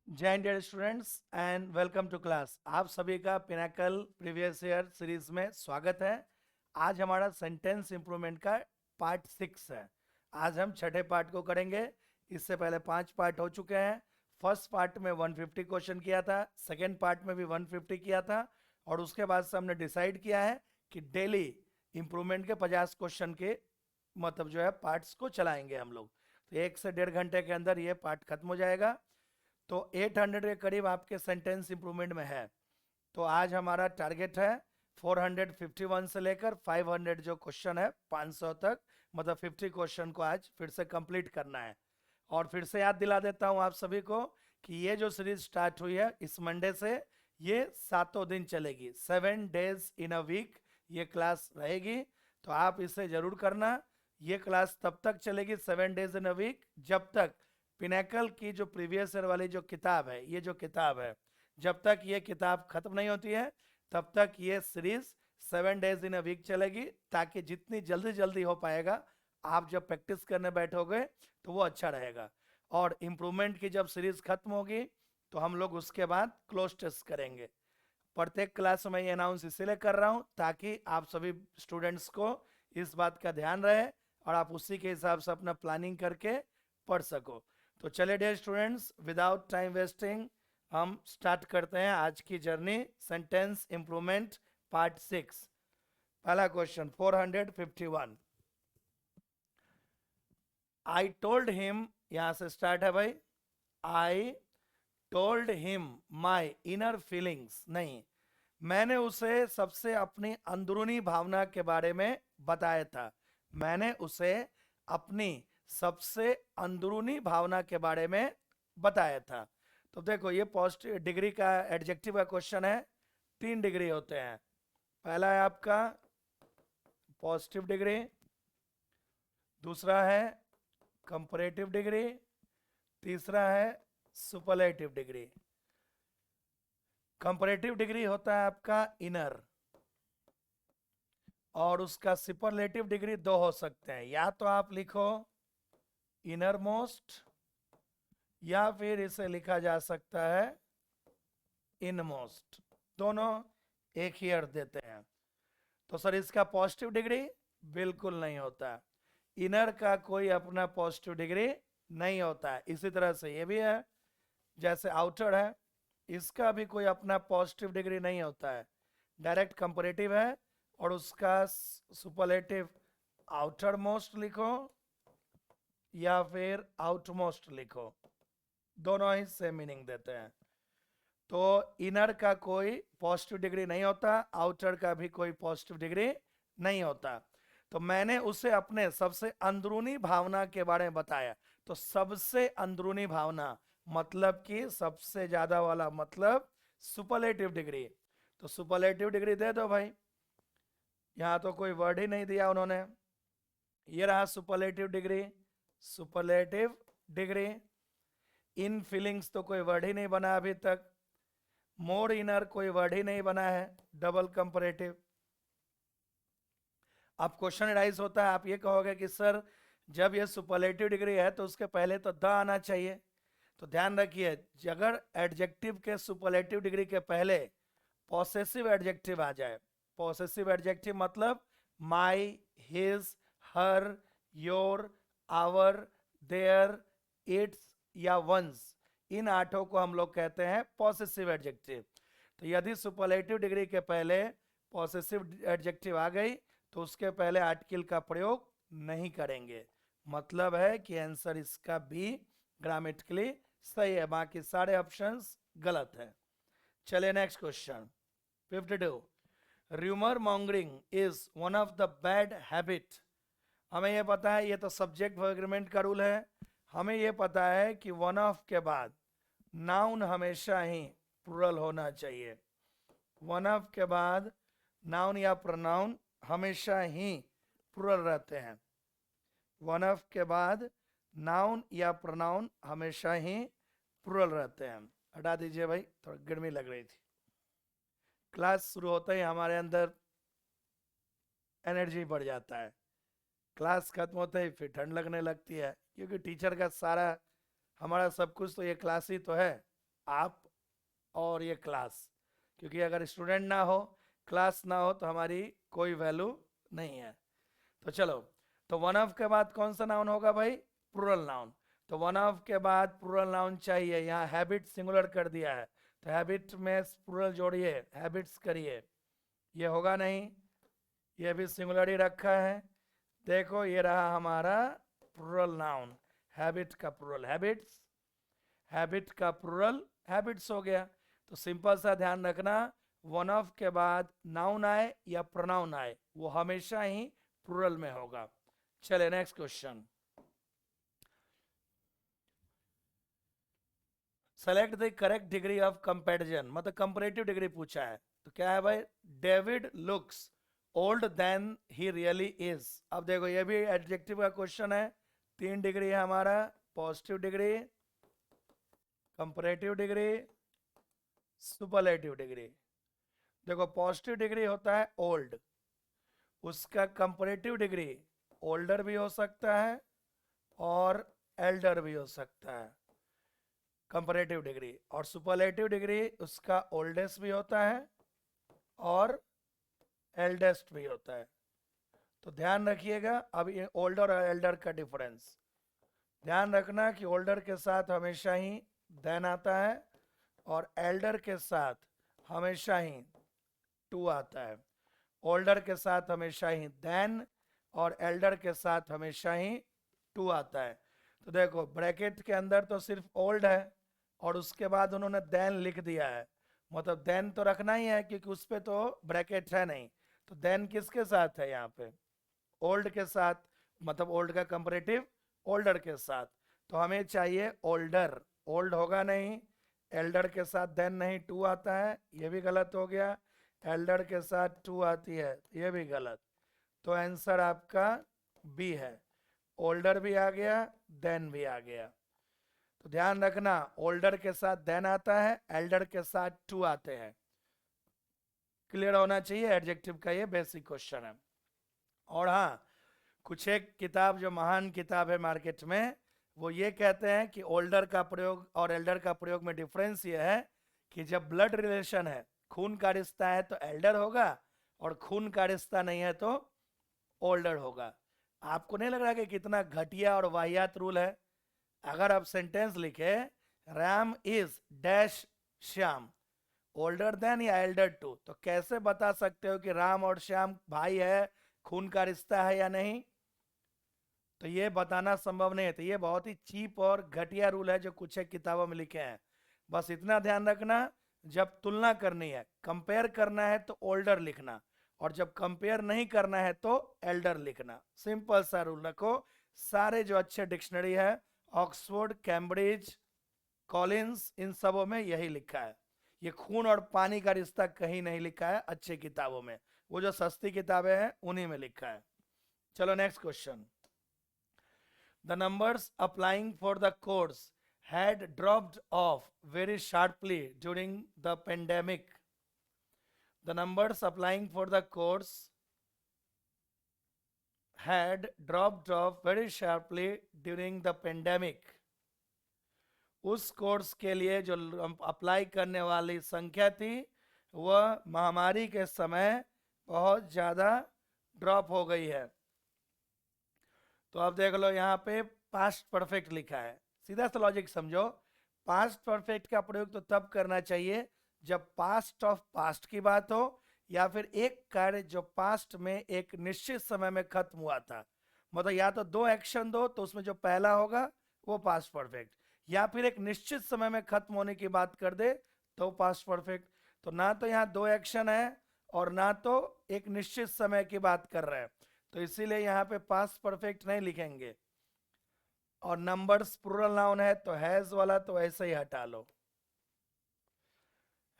जय dear students and welcome to class. आप सभी का पिनाकल प्रीवियस ईयर सीरीज में स्वागत है। आज हमारा सेंटेंस इंप्रूवमेंट का पार्ट 6 है। आज हम छठे पार्ट को करेंगे। इससे पहले 5 पार्ट हो चुके हैं। फर्स्ट पार्ट में 150 क्वेश्चन किया था, सेकेंड पार्ट में भी 150 किया था, और उसके बाद से हमने डिसाइड किया है कि डेली इंप्रूवमेंट के 50 क्वेश्चन के मतलब जो है पार्ट्स को चलाएंगे हम लोग। तो 1 से 1.5 घंटे के अंदर ये पार्ट खत्म हो जाएगा। तो 800 के करीब आपके सेंटेंस इंप्रूवमेंट में है। तो आज हमारा टारगेट है 451 से लेकर 500 जो क्वेश्चन है 500 तक, मतलब 50 क्वेश्चन को आज फिर से कंप्लीट करना है। और फिर से याद दिला देता हूं आप सभी को कि ये जो सीरीज स्टार्ट हुई है इस मंडे से, ये 7 दिन चलेगी, 7 days इन अ वीक ये क्लास रहेगी। तो आप इसे जरूर करना। ये क्लास तब तक चलेगी 7 days इन अ वीक जब तक पिनेकल की जो प्रीवियस ईयर वाली जो किताब है, ये जो किताब है, जब तक ये किताब खत्म नहीं होती है तब तक ये series 7 days in a week चलेगी, ताकि जितनी जल्दी जल्दी हो पाएगा आप जब प्रैक्टिस करने बैठोगे तो वो अच्छा रहेगा। और इम्प्रूवमेंट की जब सीरीज खत्म होगी तो हम लोग उसके बाद क्लोज टेस्ट करेंगे। प्रत्येक क्लास में ये अनाउंस इसीलिए कर रहा हूँ ताकि आप सभी स्टूडेंट्स को इस बात का ध्यान रहे और आप उसी के हिसाब से अपना प्लानिंग करके पढ़ सको। तो चले dear students, without time wasting हम स्टार्ट करते हैं आज की जर्नी सेंटेंस इंप्रूवमेंट पार्ट 6। पहला क्वेश्चन 451। आई टोल्ड हिम, यहां से स्टार्ट है भाई। I told him my inner feelings, नहीं, मैंने उसे सबसे अपनी अंदरूनी भावना के बारे में बताया था। मैंने उसे अपनी सबसे अंदरूनी भावना के बारे में बताया था। तो देखो ये पॉजिटिव डिग्री का एडजेक्टिव का क्वेश्चन है। 3 डिग्री होते हैं। पहला है आपका पॉजिटिव डिग्री, दूसरा है कंपैरेटिव डिग्री, तीसरा है सुपरलेटिव डिग्री। कंपैरेटिव डिग्री होता है आपका इनर, और उसका सुपरलेटिव डिग्री 2 हो सकते हैं। या तो आप लिखो इनर मोस्ट, या फिर इसे लिखा जा सकता है इन मोस्ट। दोनों एक ही अर्थ देते हैं। तो सर इसका पॉजिटिव डिग्री बिल्कुल नहीं होता। इनर का कोई अपना पॉजिटिव डिग्री नहीं होता है। इसी तरह से ये भी है, जैसे आउटर है, इसका भी कोई अपना पॉजिटिव डिग्री नहीं होता है। डायरेक्ट कंपैरेटिव है, और उसका सुपरलेटिव आउटर मोस्ट लिखो या फिर आउटमोस्ट लिखो, दोनों ही सेम मीनिंग देते हैं। तो इनर का कोई पॉजिटिव डिग्री नहीं होता, आउटर का भी कोई पॉजिटिव डिग्री नहीं होता। तो मैंने उसे अपने सबसे अंदरूनी भावना के बारे में बताया। तो सबसे अंदरूनी भावना मतलब कि सबसे ज्यादा वाला मतलब सुपरलेटिव डिग्री। तो सुपरलेटिव डिग्री दे दो भाई। यहां तो कोई वर्ड ही नहीं दिया उन्होंने। ये रहा सुपरलेटिव डिग्री। Superlative degree. इन फीलिंग्स तो कोई वर्ड ही नहीं बना अभी तक। मोर इनर कोई वर्ड ही नहीं बना है। Double comparative. अब क्वेश्चन राइज होता है, आप ये कहोगे कि सर जब ये सुपरलेटिव डिग्री है तो उसके पहले तो द आना चाहिए। तो ध्यान रखिए, अगर एडजेक्टिव के सुपरलेटिव डिग्री के पहले पॉसेसिव एडजेक्टिव आ जाए, पॉसेसिव एडजेक्टिव मतलब my, his, her, your, our, their, its या वंस, इन 8 को हम लोग कहते हैं पॉसेसिव एडजेक्टिव। तो यदि सुपरलेटिव डिग्री के पहले पॉसेसिव एडजेक्टिव आ गई तो उसके पहले आर्टिकल का प्रयोग नहीं करेंगे। मतलब है कि आंसर इसका बी ग्रामेटिकली सही है, बाकी सारे ऑप्शंस गलत है। चलिए next question 52। Rumour mongering is one of the bad habit. हमें यह पता है, ये तो सब्जेक्ट एग्रीमेंट का रूल है। हमें यह पता है कि वन ऑफ के बाद नाउन हमेशा ही प्लूरल होना चाहिए। वन ऑफ के बाद नाउन या प्रोनाउन हमेशा ही प्लूरल रहते हैं। वन ऑफ के बाद नाउन या प्रोनाउन हमेशा ही प्लूरल रहते हैं। हटा दीजिए भाई, थोड़ा गर्मी लग रही थी। क्लास शुरू होते ही हमारे अंदर एनर्जी बढ़ जाता है, क्लास खत्म होते ही फिर ठंड लगने लगती है, क्योंकि टीचर का सारा हमारा सब कुछ तो ये क्लास ही तो है। आप और ये क्लास, क्योंकि अगर स्टूडेंट ना हो, क्लास ना हो, तो हमारी कोई वैल्यू नहीं है। तो चलो, तो वन ऑफ के बाद कौन सा नाउन होगा भाई? Plural noun. तो वन ऑफ के बाद प्लूरल नाउन चाहिए। यहाँ हैबिट सिंगुलर कर दिया है, तो हैबिट में प्लूरल जोड़िए, हैबिट्स करिए। ये होगा नहीं, ये भी सिंगुलर ही रखा है। देखो ये रहा हमारा प्लूरल नाउन, हैबिट का प्लूरल हैबिट्स, हैबिट का प्लूरल हैबिट्स हो गया। तो सिंपल सा ध्यान रखना, वन ऑफ के बाद नाउन आए या प्रोनाउन आए, वो हमेशा ही प्लूरल में होगा। चले next question. Select the correct degree of comparison, मतलब कंपैरेटिव डिग्री पूछा है। तो क्या है भाई? David looks old than he really is. अब देखो ये भी एडजेक्टिव का क्वेश्चन है। 3 डिग्री है हमारा, positive degree, comparative degree, superlative degree. देखो पॉजिटिव डिग्री होता है ओल्ड, उसका कंपैरेटिव डिग्री ओल्डर भी हो सकता है और एल्डर भी हो सकता है, कंपैरेटिव डिग्री। और सुपरलेटिव डिग्री उसका ओल्डेस्ट भी होता है और एल्डेस्ट भी होता है। तो ध्यान रखिएगा अब ये ओल्डर और एल्डर का डिफरेंस ध्यान रखना कि ओल्डर के साथ हमेशा ही देन आता है और एल्डर के साथ हमेशा ही टू आता है। ओल्डर के साथ हमेशा ही देन और एल्डर के साथ हमेशा ही टू आता है। तो देखो ब्रैकेट के अंदर तो सिर्फ ओल्ड है और उसके बाद उन्होंने देन लिख दिया है, मतलब देन तो रखना ही है क्योंकि उस पर तो ब्रैकेट है नहीं। तो देन किसके साथ है यहाँ पे? ओल्ड के साथ, मतलब ओल्ड का कंपैरेटिव ओल्डर के साथ। तो हमें चाहिए ओल्डर, ओल्ड होगा नहीं, एल्डर के साथ देन नहीं, टू आता है, ये भी गलत हो गया। एल्डर के साथ टू आती है, ये भी गलत। तो आंसर आपका बी है, ओल्डर भी आ गया, देन भी आ गया। तो ध्यान रखना ओल्डर के साथ देन आता है, एल्डर के साथ टू आते हैं। क्लियर होना चाहिए, एडजेक्टिव का ये बेसिक क्वेश्चन है। और हाँ, कुछ एक किताब जो महान किताब है मार्केट में, वो ये कहते हैं कि ओल्डर का प्रयोग और एल्डर का प्रयोग में डिफरेंस ये है कि जब ब्लड रिलेशन है, खून का रिश्ता है, तो एल्डर होगा, और खून का रिश्ता नहीं है तो ओल्डर होगा। आपको नहीं लग रहा कि कितना घटिया और वाहियात रूल है? अगर आप सेंटेंस लिखे Ram is dash Shyam, older than या एल्डर टू, तो कैसे बता सकते हो कि राम और श्याम भाई है, खून का रिश्ता है या नहीं? तो ये बताना संभव नहीं है। तो ये बहुत ही चीप और घटिया रूल है जो कुछ एक किताबों में लिखे हैं। बस इतना ध्यान रखना, जब तुलना करनी है, कंपेयर करना है, तो ओल्डर लिखना, और जब कंपेयर नहीं करना है तो एल्डर लिखना। सिंपल सा रूल रखो। सारे जो अच्छे डिक्शनरी है, ऑक्सफोर्ड, कैम्ब्रिज, कॉलिंस, इन सबों में यही लिखा है। ये खून और पानी का रिश्ता कहीं नहीं लिखा है अच्छे किताबों में, वो जो सस्ती किताबें हैं उन्हीं में लिखा है। चलो next question. The numbers applying for the course had dropped off very sharply during the pandemic. The numbers applying for the course had dropped off very sharply during the pandemic. उस कोर्स के लिए जो apply करने वाली संख्या थी, वह महामारी के समय बहुत ज़्यादा ड्रॉप हो गई है। तो अब देख लो यहाँ पे पास्ट परफेक्ट लिखा है, सीधा सा लॉजिक समझो। पास्ट परफेक्ट का प्रयोग तो तब करना चाहिए जब पास्ट ऑफ पास्ट की बात हो, या फिर एक कार्य जो पास्ट में एक निश्चित समय में खत्म हुआ था। मतलब या तो दो एक्शन दो तो उसमें जो पहला होगा वो पास्ट परफेक्ट, या फिर एक निश्चित समय में खत्म होने की बात कर दे तो पास्ट परफेक्ट। तो ना तो यहाँ दो एक्शन है और ना तो एक निश्चित समय की बात कर रहे हैं, तो इसीलिए यहाँ पे पास्ट परफेक्ट नहीं लिखेंगे। और नंबर्स प्लूरल नाउन है तो हैज वाला तो ऐसे ही हटा लो।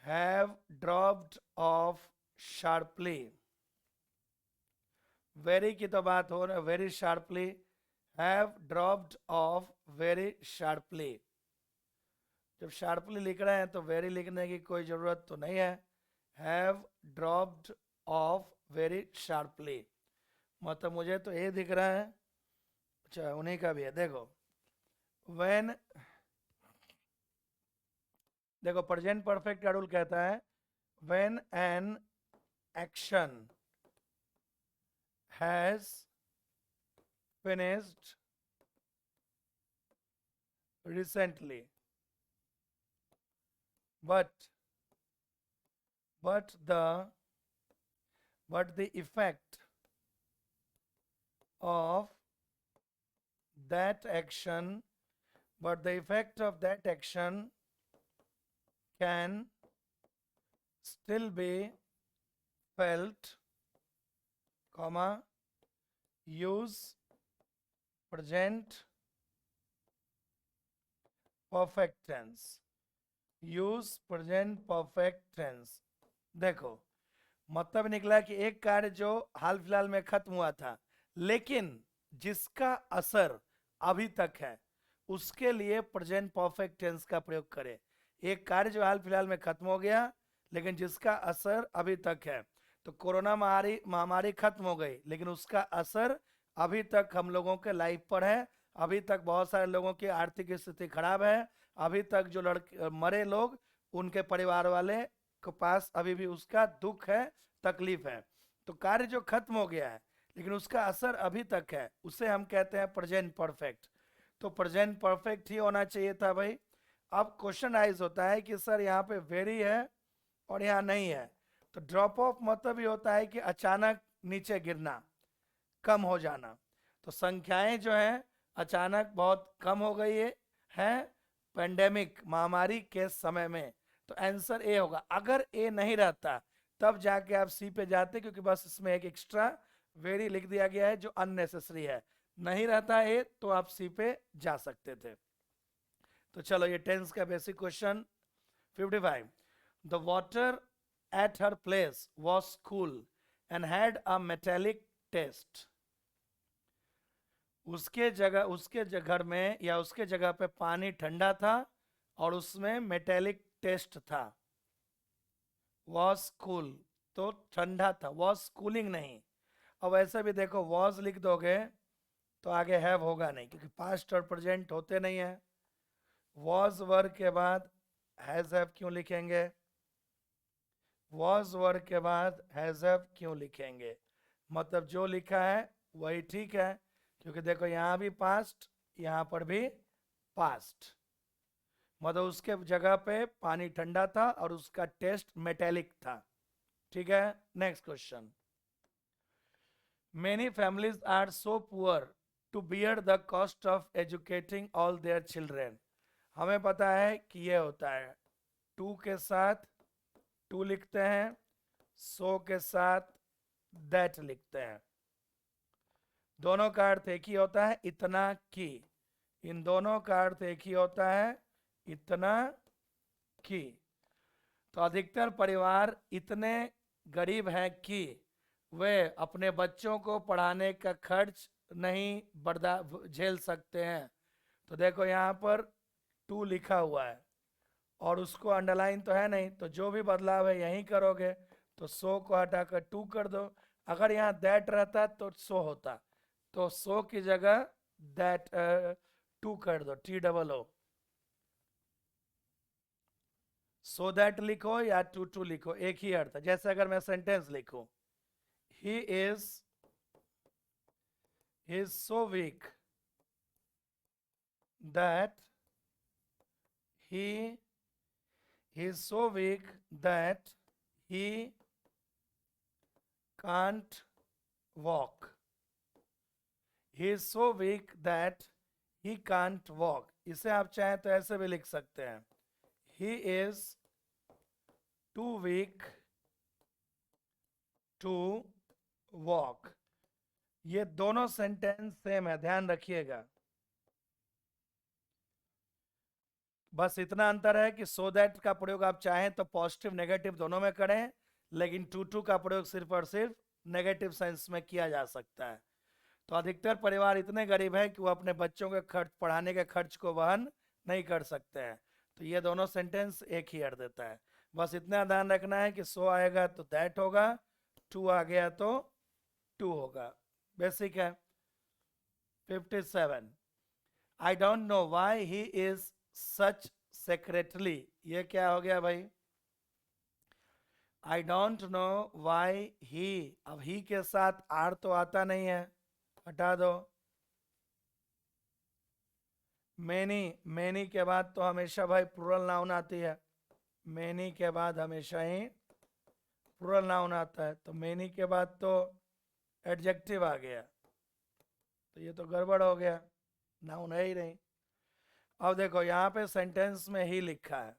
Have dropped off sharply, very की तो बात हो रहा है, very sharply, have dropped off very sharply. जब शार्पली लिख रहे हैं तो वेरी लिखने की कोई जरूरत तो नहीं है। Have dropped off very sharply, मतलब मुझे तो ये दिख रहा है, अच्छा उन्हीं का भी है। देखो व्हेन देखो प्रेजेंट परफेक्ट का रूल कहता है when an action has finished recently but but the but the effect of that action but the effect of that action can still be felt, comma, use present perfect tense, use present perfect tense। देखो मतलब निकला कि एक कार्य जो हाल फिलहाल में खत्म हुआ था लेकिन जिसका असर अभी तक है उसके लिए प्रेजेंट परफेक्ट टेंस का प्रयोग करें। एक कार्य जो हाल फिलहाल में खत्म हो गया लेकिन जिसका असर अभी तक है, तो कोरोना महामारी खत्म हो गई लेकिन उसका असर अभी तक हम लोगों के लाइफ पर है। अभी तक बहुत सारे लोगों की आर्थिक स्थिति खराब है। अभी तक जो लड़के मरे लोग उनके परिवार वाले के पास अभी भी उसका दुख है, तकलीफ है। तो कार्य जो खत्म हो गया है लेकिन उसका असर अभी तक है उसे हम कहते हैं प्रेजेंट परफेक्ट। तो प्रेजेंट परफेक्ट ही होना चाहिए था भाई। अब क्वेश्चन राइज होता है कि सर यहाँ पे वेरी है और यहाँ नहीं है, तो ड्रॉप ऑफ मतलब ही होता है कि अचानक नीचे गिरना, कम हो जाना। तो संख्याएं जो हैं अचानक बहुत कम हो गई है पेंडेमिक महामारी के समय में। तो आंसर ए होगा। अगर ए नहीं रहता तब जाके आप सी पे जाते, क्योंकि बस इसमें एक एक्स्ट्रा वेरी लिख दिया गया है जो अननेसेसरी है। नहीं रहता ए तो आप सी पे जा सकते थे। तो चलो ये टेंस का basic question 55। The water at her place was cool and had a metallic taste. उसके घर में या उसके जगह पे पानी ठंडा था और उसमें मेटेलिक टेस्ट था। वॉज कूल तो ठंडा था, वॉज कूलिंग नहीं। अब ऐसे भी देखो वॉज लिख दोगे तो आगे हैव होगा नहीं, क्योंकि पास्ट और प्रेजेंट होते नहीं है। वॉज वर्ग के बाद हैज हैव क्यों लिखेंगे? वॉज वर्ग के बाद हैज हैव क्यों लिखेंगे? मतलब जो लिखा है वही ठीक है, क्योंकि देखो यहाँ भी पास्ट यहाँ पर भी पास्ट। मतलब उसके जगह पे पानी ठंडा था और उसका टेस्ट मेटेलिक था। ठीक है, next question. Many families are so poor to bear the cost of educating all their children. हमें पता है कि ये होता है टू के साथ टू लिखते हैं, सो के साथ दैट लिखते हैं। दोनों का अर्थ एक ही होता है, इतना की। इन दोनों का अर्थ एक ही होता है, इतना की। तो अधिकतर परिवार इतने गरीब हैं कि वे अपने बच्चों को पढ़ाने का खर्च नहीं झेल सकते हैं। तो देखो यहाँ पर टू लिखा हुआ है और उसको अंडरलाइन तो है नहीं, तो जो भी बदलाव है यहीं करोगे। तो सो को हटाकर टू कर दो। अगर यहाँ दैट रहता तो सो होता, तो सो की जगह दैट टू कर दो, T double O. So that लिखो या टू टू लिखो, एक ही अर्थ है। जैसे अगर मैं सेंटेंस लिखूं, ही is so weak that he is so weak that he can't walk. He is so weak that he can't walk. इसे आप चाहें तो ऐसे भी लिख सकते हैं, he is too weak to walk। ये दोनों सेंटेंस सेम है, ध्यान रखिएगा। बस इतना अंतर है कि सो दैट का प्रयोग आप चाहें तो पॉजिटिव नेगेटिव दोनों में करें, लेकिन टू टू का प्रयोग सिर्फ और सिर्फ नेगेटिव सेंस में किया जा सकता है। तो अधिकतर परिवार इतने गरीब हैं कि वो अपने बच्चों के खर्च, पढ़ाने के खर्च को वहन नहीं कर सकते हैं। तो ये दोनों सेंटेंस एक ही अर्थ देता है। बस इतना ध्यान रखना है कि सो आएगा तो दैट होगा, टू आ गया तो टू होगा। बेसिक है। 57। आई don't know why he is such secretly, ये क्या हो गया भाई? आई डोंट नो वाई ही, अब ही के साथ आर तो आता नहीं है, हटा दो। मैनी, मैनी के बाद तो हमेशा भाई प्लूरल नाउन आती है, मैनी के बाद हमेशा ही प्लूरल नाउन आता है, तो मैनी के बाद तो एडजेक्टिव आ गया, तो ये तो गड़बड़ हो गया, नाउन है ही नहीं। अब देखो यहाँ पे सेंटेंस में ही लिखा है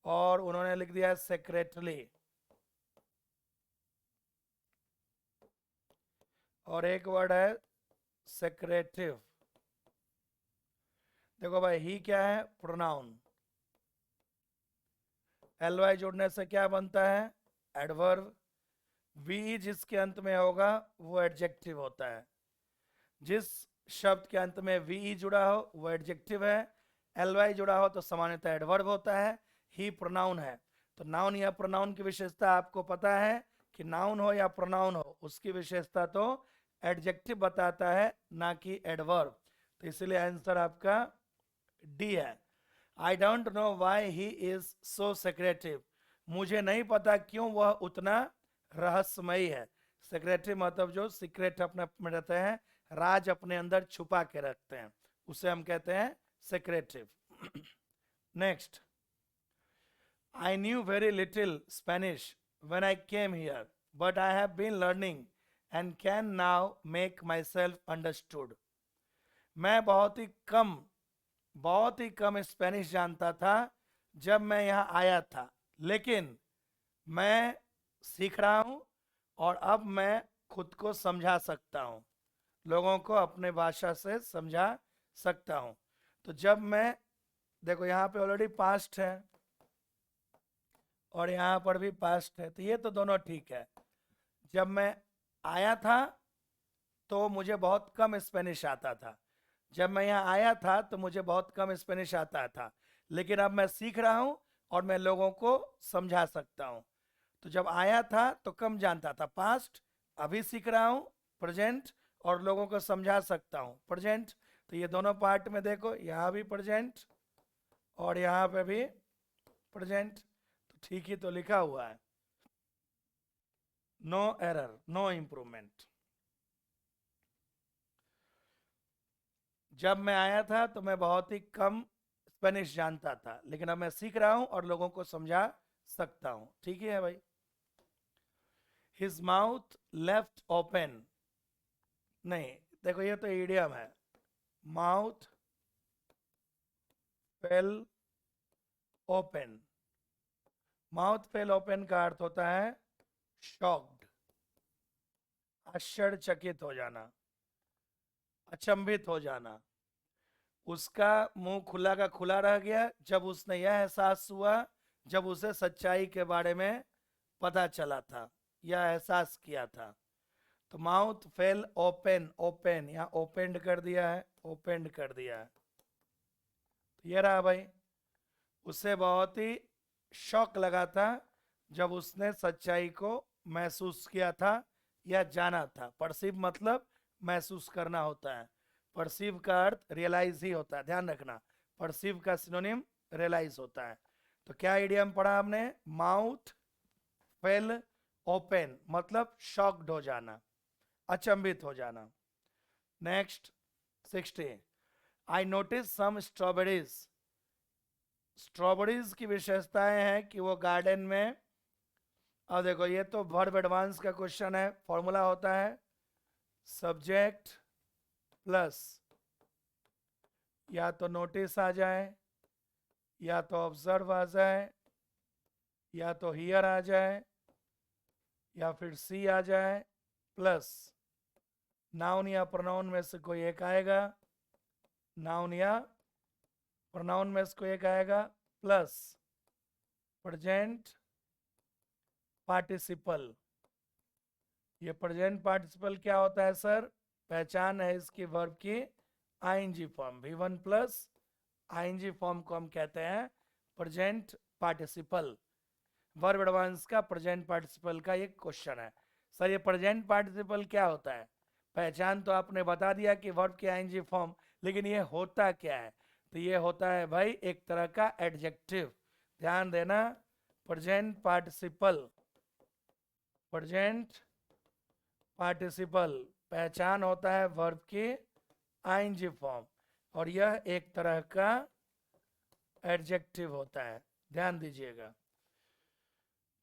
और उन्होंने लिख दिया है सेक्रेटली, और एक वर्ड है सेक्रेटिव। देखो भाई ही क्या है? प्रोनाउन, एल वाई जोड़ने से क्या बनता है? एडवर्ब। वी जिसके अंत में होगा वो एडजेक्टिव होता है, जिस शब्द के अंत में वी जुड़ा हो वो एडजेक्टिव है, एल वाई जुड़ा हो तो सामान्यतः एडवर्ब होता है, ही प्रोनाउन है। तो नाउन या प्रोनाउन की विशेषता आपको पता है कि नाउन हो या प्रोनाउन हो उसकी विशेषता तो एडजेक्टिव बताता है, ना कि एडवर्ब। तो इसलिए आंसर आपका डी है। I don't know why he is so secretive, मुझे नहीं पता क्यों वह उतना रहस्यमयी है। सेक्रेटिव मतलब जो सीक्रेट अपने में रहते हैं, राज अपने अंदर छुपा के रखते हैं, उसे हम कहते हैं secretive. Next, I knew very little Spanish when I came here, but I have been learning and can now make myself understood. मैं बहुत ही कम स्पेनिश जानता था जब मैं यहाँ आया था, लेकिन मैं सीख रहा हूँ और अब मैं खुद को समझा सकता हूँ, लोगों को अपने भाषा से समझा सकता हूँ। तो जब मैं, देखो यहाँ पे ऑलरेडी पास्ट है और यहाँ पर भी पास्ट है, तो ये तो दोनों ठीक है। जब मैं आया था तो मुझे बहुत कम स्पेनिश आता था, जब मैं यहाँ आया था तो मुझे बहुत कम स्पेनिश आता था, लेकिन अब मैं सीख रहा हूँ और मैं लोगों को समझा सकता हूँ। तो जब आया था तो कम जानता था, पास्ट, अभी सीख रहा हूँ प्रेजेंट, और लोगों को समझा सकता हूँ प्रेजेंट। तो ये दोनों पार्ट में देखो, यहाँ भी प्रेजेंट और यहाँ पे भी प्रेजेंट, तो ठीक ही तो लिखा हुआ है, नो एरर, नो इम्प्रूवमेंट। जब मैं आया था तो मैं बहुत ही कम स्पेनिश जानता था, लेकिन अब मैं सीख रहा हूं और लोगों को समझा सकता हूं, ठीक है भाई। हिज माउथ लेफ्ट ओपन, नहीं, देखो ये तो इडियम है, mouth fell open. Mouth fell open का अर्थ होता है शॉक्ड, आश्चर्यचकित हो जाना, अचंभित हो जाना। उसका मुंह खुला का खुला रह गया जब उसने यह एहसास हुआ, जब उसे सच्चाई के बारे में पता चला था या एहसास किया था। तो माउथ फेल ओपन, ओपन यहाँ ओपेंड कर दिया है, ओपेंड कर दिया है, तो ये रहा भाई। उसे बहुत ही शौक लगा था जब उसने सच्चाई को महसूस किया था या जाना था। परसीव मतलब महसूस करना होता है, परसीव का अर्थ रियलाइज ही होता है, ध्यान रखना, परसीव का सिनोनिम रियलाइज होता है। तो क्या इडियम पढ़ा हमने? माउथ फेल ओपन मतलब शॉक्ड हो जाना, अचंभित हो जाना। Next 60, I notice some strawberries. Strawberries की विशेषताएं हैं कि वो गार्डन में, अब देखो ये तो वर्ब एडवांस का क्वेश्चन है, फॉर्मूला होता है सब्जेक्ट प्लस या तो नोटिस आ जाए, या तो ऑब्जर्व आ जाए, या तो हियर आ जाए, या फिर सी आ जाए, प्लस नाउन या प्रोनाउन में से कोई एक आएगा, नाउन या प्रोनाउन में से कोई एक आएगा, प्लस प्रेजेंट पार्टिसिपल। ये प्रेजेंट पार्टिसिपल क्या होता है सर? पहचान है इसकी वर्ब की ING form, V1 plus ING form को हम कहते हैं प्रेजेंट पार्टिसिपल। वर्ब एडवांस का प्रेजेंट पार्टिसिपल का एक क्वेश्चन है, सर ये प्रेजेंट पार्टिसिपल क्या होता है? पहचान तो आपने बता दिया कि वर्ब की आईएनजी फॉर्म, लेकिन ये होता क्या है? तो ये होता है भाई एक तरह का एडजेक्टिव। ध्यान देना, प्रेजेंट पार्टिसिपल, प्रेजेंट पार्टिसिपल पहचान होता है वर्ब की आईएनजी फॉर्म, और यह एक तरह का एडजेक्टिव होता है, ध्यान दीजिएगा।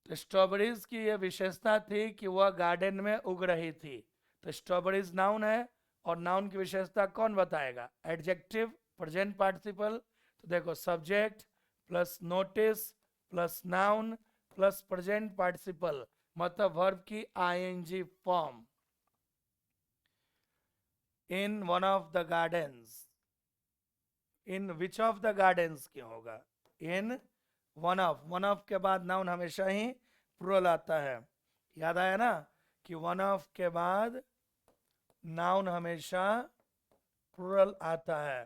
तो स्ट्रॉबेरीज की यह विशेषता थी कि वह गार्डन में उग रही थी। तो स्ट्रॉबेरीज नाउन है, और नाउन की विशेषता कौन बताएगा? Adjective, present participle. तो देखो, subject plus notice plus noun plus present participle, मतलब वर्ब की ING form. In one of the gardens, in which of the gardens क्यों होगा? In one of, one of के बाद नाउन हमेशा ही प्लूरल आता है। याद आया ना कि वन ऑफ के बाद नाउन हमेशा प्लूरल आता है।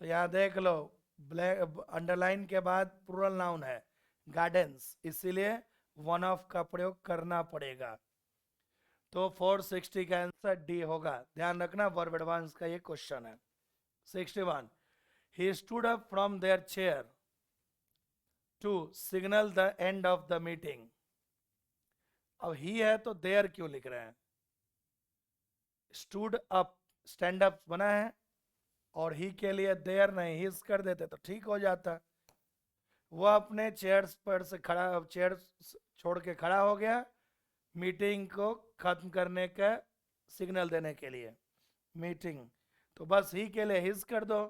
तो यहाँ देख लो, ब्लैक अंडरलाइन के बाद प्लूरल नाउन है गार्डन्स, इसीलिए वन ऑफ का प्रयोग करना पड़ेगा। तो 460 का आंसर डी होगा। ध्यान रखना, वर्ब एडवांस का ये क्वेश्चन है। 61, he stood up from their chair to signal the end of the meeting। अब ही है तो देयर क्यों लिख रहे हैं? स्टूड अप, स्टैंड अप बना है, और ही के लिए देयर नहीं, हिज कर देते तो ठीक हो जाता। वह अपने चेयर पर से खड़ा, चेयर छोड़ के खड़ा हो गया मीटिंग को खत्म करने का सिग्नल देने के लिए। मीटिंग, तो बस ही के लिए हिज कर दो,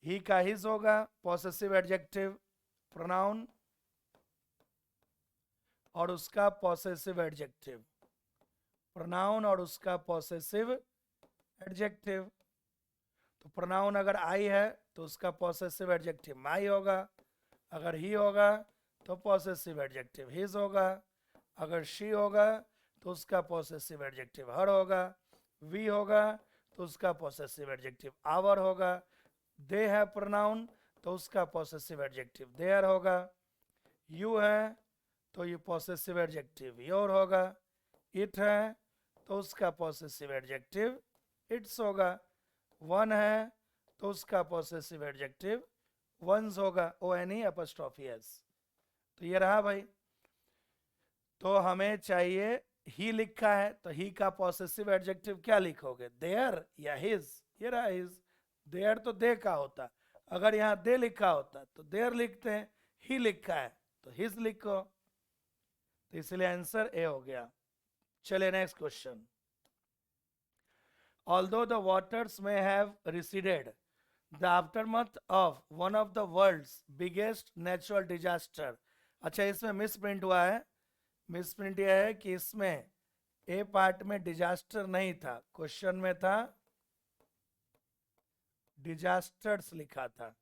ही का हिज होगा, पॉसेसिव एडजेक्टिव प्रोनाउन, और उसका पॉसेसिव एडजेक्टिव, प्रोनाउन और उसका पॉसेसिव एडजेक्टिव। तो प्रोनाउन अगर आई है तो उसका पॉसेसिव एडजेक्टिव माई होगा, अगर ही होगा तो पॉसेसिव एडजेक्टिव हिज होगा, अगर शी होगा तो उसका पॉसेसिव एडजेक्टिव हर होगा, वी होगा तो उसका पॉसेसिव एडजेक्टिव आवर होगा, दे है प्रोनाउन तो उसका पॉसेसिव एडजेक्टिव देयर होगा, यू है तो ये पॉसेसिव एडजेक्टिव योर होगा, इट है तो उसका पॉसेसिव एडजेक्टिव इट्स होगा, वन है तो उसका पॉसेसिव एडजेक्टिव वंस होगा, O N E apostrophe S. तो ये रहा भाई। तो हमें चाहिए, ही लिखा है तो ही का पॉसेसिव एडजेक्टिव क्या लिखोगे? देयर या हिज? ये रहा हिज। देयर तो दे का होता, अगर यहाँ दे लिखा होता तो देयर लिखते हैं, ही लिखा है तो हिज लिखो, तो इसलिए आंसर ए हो गया। चलिए next question. Although the waters may have receded, the aftermath of one of the world's biggest natural disaster। अच्छा, इसमें मिस प्रिंट हुआ है। मिस प्रिंट यह है कि इसमें ए पार्ट में डिजास्टर नहीं था, क्वेश्चन में था डिजास्टर्स लिखा था।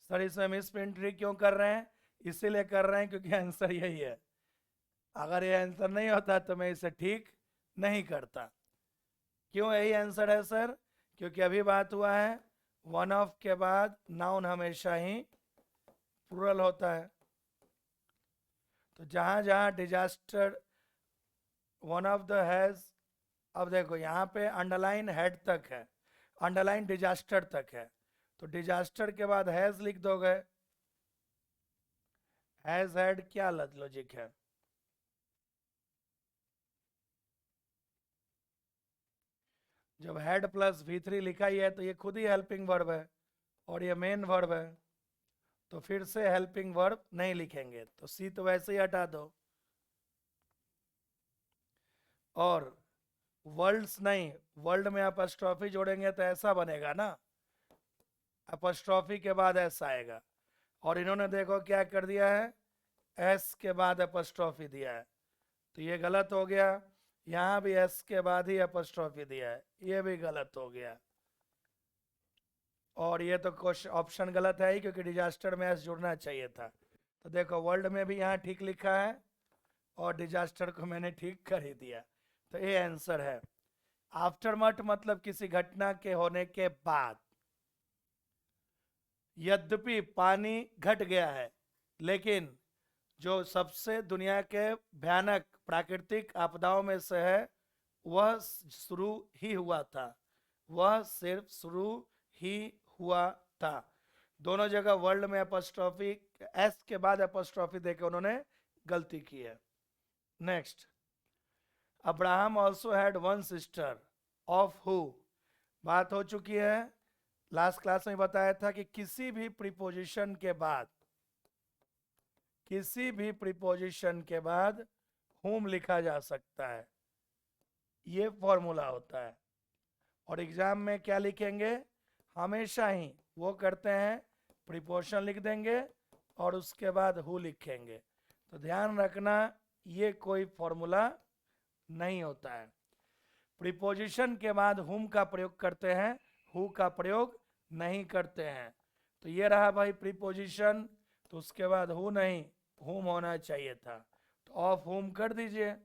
सर इसमें मिस प्रिंट क्यों कर रहे हैं? इसीलिए कर रहे हैं क्योंकि आंसर यही है। अगर ये आंसर नहीं होता तो मैं इसे ठीक नहीं करता। क्यों यही आंसर है सर? क्योंकि अभी बात हुआ है वन ऑफ के बाद नाउन हमेशा ही प्लूरल होता है। तो जहां जहां disaster one of the has, अब देखो यहाँ पे अंडरलाइन हेड तक है, अंडरलाइन डिजास्टर तक है, तो डिजास्टर के बाद हैज लिख दोगे। हैज हैड क्या लॉजिक है? जब हेड प्लस V3 लिखा ही है तो ये खुद ही हेल्पिंग वर्ब है और ये मेन वर्ब है, तो फिर से हेल्पिंग वर्ब नहीं लिखेंगे, तो सी तो वैसे ही हटा दो। और वर्ल्ड्स नहीं, वर्ल्ड में अपस्ट्रॉफी जोड़ेंगे तो ऐसा बनेगा ना, अपस्ट्रॉफी के बाद ऐसा आएगा, और इन्होंने देखो क्या कर दिया है, एस के बाद अपस्ट्रॉफी दिया है, तो ये गलत हो गया। यहाँ भी एस के बाद ही अपस्ट्रॉफी दिया है, ये भी गलत हो गया। और ये तो ऑप्शन गलत है ही, क्योंकि डिजास्टर में एस जुड़ना चाहिए था। तो देखो वर्ल्ड में भी यहाँ ठीक लिखा है और डिजास्टर को मैंने ठीक कर ही दिया, तो ये आंसर है। आफ्टरमथ मतलब किसी घटना के होने के बाद। यद्यपि पानी घट गया है, लेकिन जो सबसे दुनिया के भयानक प्राकृतिक आपदाओं में से है वह शुरू ही हुआ था, वह सिर्फ शुरू ही हुआ था। दोनों जगह वर्ल्ड में एपोस्ट्रॉफी, एस के बाद एपोस्ट्रॉफी देके उन्होंने गलती की है। Next, Abraham also had one sister of who, बात हो चुकी है। लास्ट क्लास में बताया था कि किसी भी प्रीपोजिशन के बाद, किसी भी प्रीपोजिशन के बाद whom लिखा जा सकता है, ये फॉर्मूला होता है। और एग्जाम में क्या लिखेंगे, हमेशा ही वो करते हैं प्रीपोजिशन लिख देंगे और उसके बाद हु लिखेंगे। तो ध्यान रखना, ये कोई फॉर्मूला नहीं होता है। प्रीपोजिशन के बाद हुम का प्रयोग करते हैं, हु का प्रयोग नहीं करते हैं। तो ये रहा भाई प्रीपोजिशन, तो उसके बाद हु नहीं, हुम होना चाहिए था, तो ऑफ हुम कर दीजिए।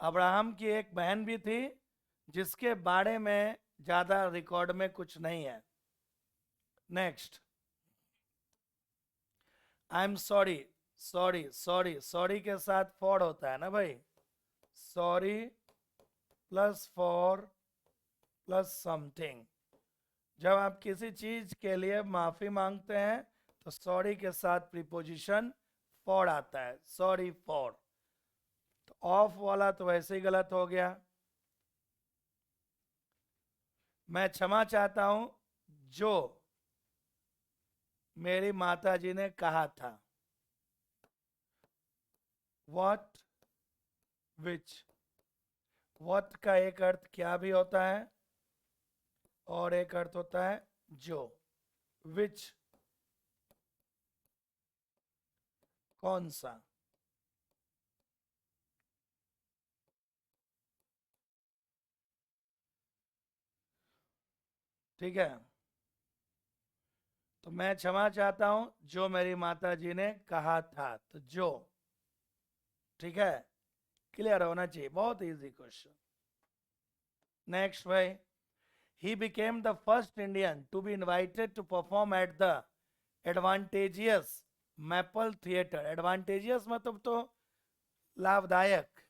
अब्राहम की एक बहन भी थी जिसके बारे में ज्यादा रिकॉर्ड में कुछ नहीं है। Next, I am sorry, sorry sorry, sorry के साथ फॉर होता है ना भाई, sorry plus for plus something. जब आप किसी चीज के लिए माफी मांगते हैं तो सॉरी के साथ प्रीपोजिशन फॉर आता है, सॉरी फॉर। तो ऑफ वाला तो वैसे ही गलत हो गया। मैं क्षमा चाहता हूं जो मेरी माता जी ने कहा था, व्हाट, विच। व्हाट का एक अर्थ क्या भी होता है और एक अर्थ होता है जो। विच कौन सा। ठीक है, तो मैं क्षमा चाहता हूं जो मेरी माता जी ने कहा था, तो जो। ठीक है, क्लियर होना चाहिए, बहुत इजी क्वेश्चन। नेक्स्ट भाई, he became the first Indian to be invited to perform at the advantageous Maple Theatre। advantageous मतलब तो लाभदायक,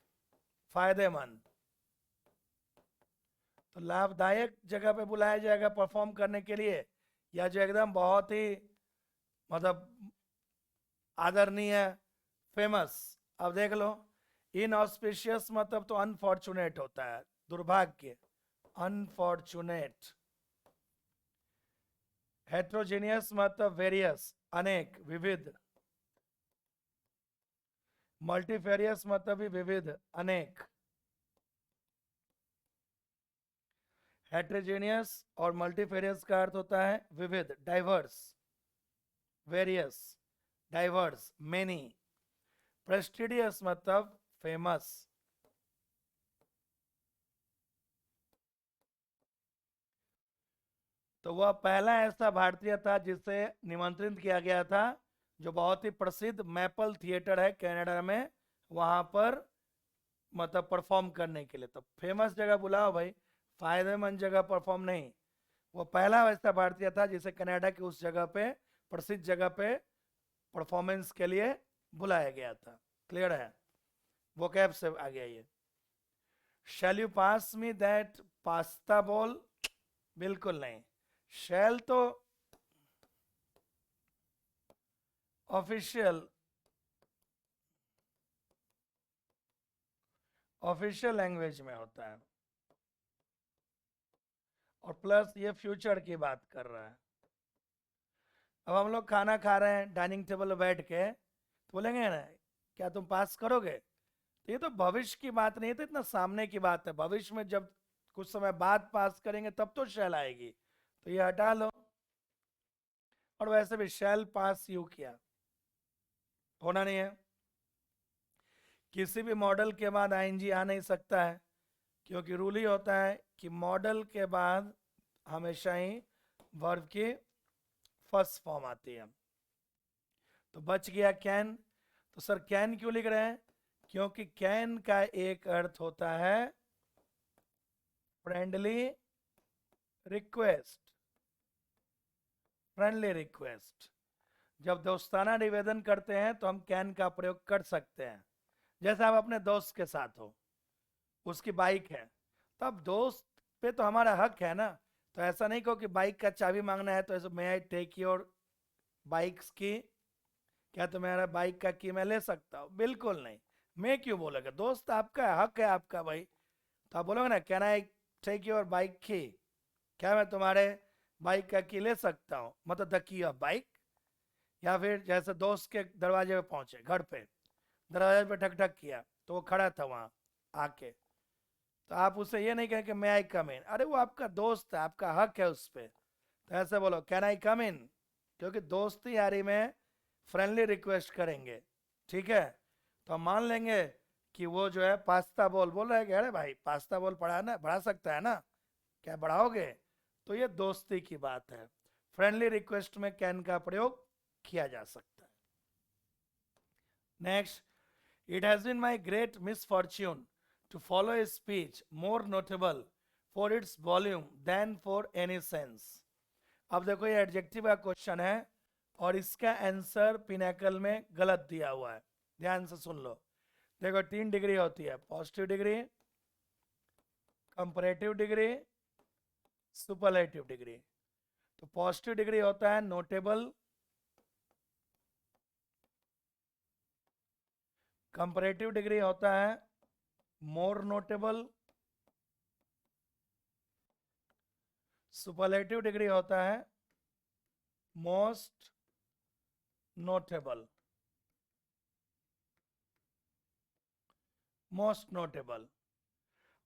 फायदेमंद। तो लाभदायक जगह पे बुलाया जाएगा परफॉर्म करने के लिए, या जो एकदम बहुत ही मतलब आदरणीय, फेमस। अब देख लो, इनऑस्पिशियस मतलब तो अनफॉर्चुनेट होता है, दुर्भाग्य, अनफॉर्चुनेट। हेट्रोजीनियस मतलब वेरियस, अनेक, विविध। मल्टीफेरियस मतलब भी विविध, अनेक। हेट्रोजीनियस और मल्टीफेरियस का अर्थ होता है विविध, diverse. Various, diverse, many. Prestigious मतलब फेमस। तो वह पहला ऐसा भारतीय था जिसे निमंत्रित किया गया था, जो बहुत ही प्रसिद्ध मैपल थिएटर है कनाडा में, वहां पर मतलब परफॉर्म करने के लिए। तो फेमस जगह बुलाओ भाई, फायदेमंद जगह परफॉर्म नहीं। वो पहला वैसा भारतीय था जिसे कनाडा की उस जगह पे, प्रसिद्ध जगह पे परफॉर्मेंस के लिए बुलाया गया था। क्लियर है, वो कैब से आ गया ये। Shall you pass me that pasta ball, बिल्कुल नहीं। शैल तो ऑफिशियल, ऑफिशियल लैंग्वेज में होता है, और प्लस ये फ्यूचर की बात कर रहा है। अब हम लोग खाना खा रहे हैं डाइनिंग टेबल पर बैठ के, तो बोलेंगे ना क्या तुम पास करोगे, तो ये तो भविष्य की बात नहीं है, तो इतना सामने की बात है। भविष्य में जब कुछ समय बाद पास करेंगे तब तो शैल आएगी, तो ये हटा लो। और वैसे भी शैल पास यू किया, होना नहीं है। किसी भी मॉडल के बाद आईएनजी आ नहीं सकता है, क्योंकि रूल ही होता है कि मॉडल के बाद हमेशा ही वर्ब की फर्स्ट फॉर्म आती है। तो बच गया कैन। तो सर कैन क्यों लिख रहे हैं, क्योंकि कैन का एक अर्थ होता है फ्रेंडली रिक्वेस्ट, फ्रेंडली रिक्वेस्ट। जब दोस्ताना निवेदन करते हैं तो हम कैन का प्रयोग कर सकते हैं। जैसे आप अपने दोस्त के साथ हो, उसकी बाइक है, तब दोस्त पे तो हमारा हक है ना, तो ऐसा नहीं कहो कि बाइक का चाबी मांगना है तो ऐसे मे आई टेक योर बाइक्स की, क्या तुम्हारा बाइक का की मैं ले सकता हूँ? बिल्कुल नहीं। मैं क्यों बोलोगे? दोस्त आपका है, हक है आपका भाई। तो आप बोलोगे ना can I take your bike की, क्या मैं तुम्हारे बाइक का की ले सकता हूँ, मतलब द की ऑफ बाइक। या फिर जैसे दोस्त के दरवाजे पे पहुंचे, घर पे दरवाजे पे ठक ठक किया तो वो खड़ा था वहाँ आके, तो आप उससे ये नहीं कहें कि मैं आई कम इन, अरे वो आपका दोस्त है, आपका हक है उस पर। तो ऐसे बोलो कैन आई कम इन, क्योंकि दोस्ती यारी में फ्रेंडली रिक्वेस्ट करेंगे, ठीक है। तो हम मान लेंगे कि वो जो है पास्ता बोल रहा है कि अरे भाई पास्ता बोल बढ़ा सकता है ना, क्या बढ़ाओगे? तो ये दोस्ती की बात है। फ्रेंडली रिक्वेस्ट में कैन का प्रयोग किया जा सकता है। Next, it has been my great misfortune to follow a speech more notable for its volume than for any sense. अब देखो ये एडजेक्टिव का क्वेश्चन है और इसका आंसर पिनैकल में गलत दिया हुआ है, ध्यान से सुन लो। देखो 3 डिग्री होती है, positive degree, comparative degree, superlative degree. तो पॉजिटिव डिग्री होता है नोटेबल, कंपैरेटिव डिग्री होता है मोर नोटेबल, सुपरलेटिव डिग्री होता है मोस्ट नोटेबल। Most notable.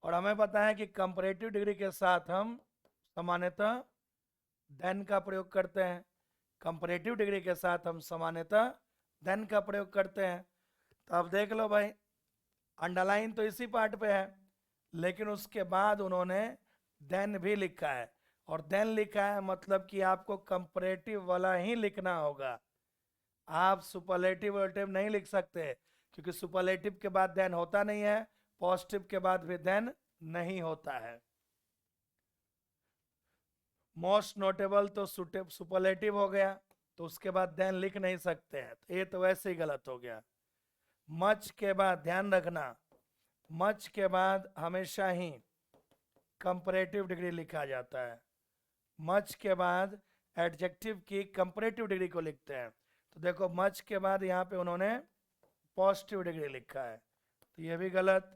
और हमें पता है कि कंपैरेटिव डिग्री के साथ हम सामान्यतः देन का प्रयोग करते हैं, कंपैरेटिव डिग्री के साथ हम सामान्यतः देन का प्रयोग करते हैं। तो अब देख लो भाई, अंडरलाइन तो इसी पार्ट पे है, लेकिन उसके बाद उन्होंने देन भी लिखा है, और देन लिखा है मतलब कि आपको कंपैरेटिव वाला ही लिखना होगा। आप सुपरलेटिव वोल्टिव नहीं लिख सकते, क्योंकि सुपरलेटिव के बाद देन होता नहीं है, पॉजिटिव के बाद भी देन नहीं होता है। मोस्ट नोटेबल तो सुपरलेटिव हो गया, तो उसके बाद देन लिख नहीं सकते हैं, तो ये तो वैसे ही गलत हो गया। मच के बाद ध्यान रखना, मच के बाद हमेशा ही कंपैरेटिव डिग्री लिखा जाता है। मच के बाद एडजेक्टिव की कंपैरेटिव डिग्री को लिखते हैं। तो देखो मच के बाद यहाँ पे उन्होंने पॉजिटिव डिग्री लिखा है, तो ये भी गलत।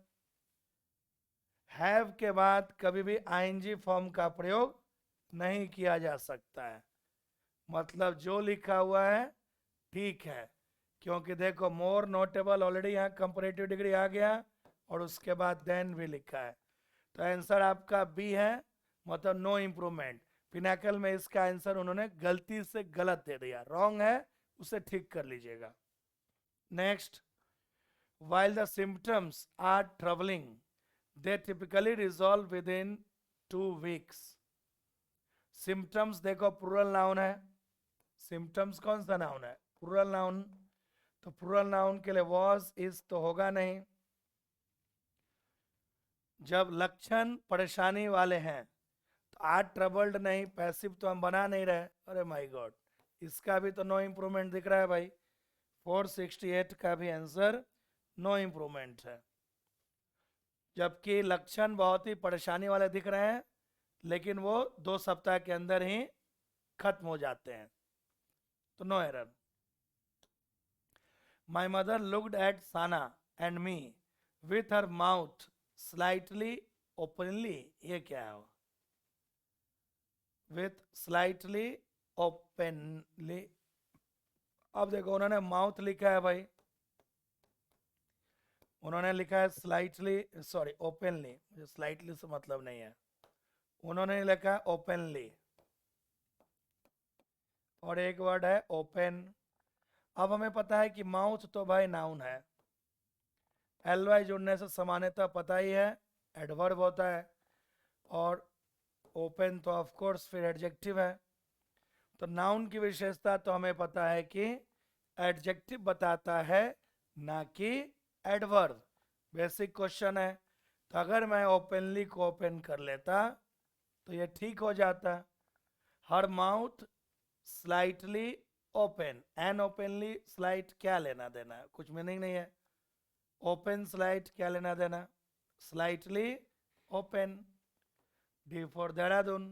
हैव के बाद कभी भी आईएनजी फॉर्म का प्रयोग नहीं किया जा सकता है, मतलब जो लिखा हुआ है ठीक है, क्योंकि देखो मोर नोटेबल ऑलरेडी यहाँ कंपैरेटिव डिग्री आ गया और उसके बाद देन भी लिखा है। तो आंसर आपका बी है, मतलब नो इम्प्रूवमेंट। पिनाकल में इसका आंसर उन्होंने गलती से गलत दे दिया, रॉन्ग है, उसे ठीक कर लीजिएगा। Next, while the symptoms are troubling, they typically resolve within 2 weeks. Symptoms देखो प्लूरल नाउन है, सिम्टम्स कौन सा नाउन है? Plural noun. तो प्लूरल नाउन के लिए वॉज इज तो होगा नहीं। जब लक्षण परेशानी वाले हैं तो आर ट्रबल्ड नहीं, पैसिव तो हम बना नहीं रहे। अरे माय गॉड, इसका भी तो नो इम्प्रूवमेंट दिख रहा है भाई। 468 का भी आंसर नो इम्प्रूवमेंट है, जबकि लक्षण बहुत ही परेशानी वाले दिख रहे हैं, लेकिन वो 2 सप्ताह के अंदर ही खत्म हो जाते हैं, तो no error. My mother looked at Sana and me with her mouth slightly openly, ये क्या है? With slightly openly. अब देखो उन्होंने माउथ लिखा है भाई, उन्होंने लिखा है स्लाइटली, सॉरी ओपनली, मुझे स्लाइटली से मतलब नहीं है, उन्होंने लिखा है ओपनली, और एक वर्ड है ओपन। अब हमें पता है कि माउथ तो भाई नाउन है, एलवाई जुड़ने से सामान्यतः पता ही है एडवर्ब होता है, और ओपन तो ऑफ कोर्स फिर एडजेक्टिव है। तो नाउन की विशेषता तो हमें पता है कि एडजेक्टिव बताता है, ना कि एडवर्ब। बेसिक क्वेश्चन है, तो अगर मैं ओपनली को ओपन कर लेता तो ये ठीक हो जाता। Her mouth slightly open, an openly slight क्या लेना देना है, कुछ मीनिंग नहीं है। ओपन स्लाइट क्या लेना देना, slightly open. D for Dehradun.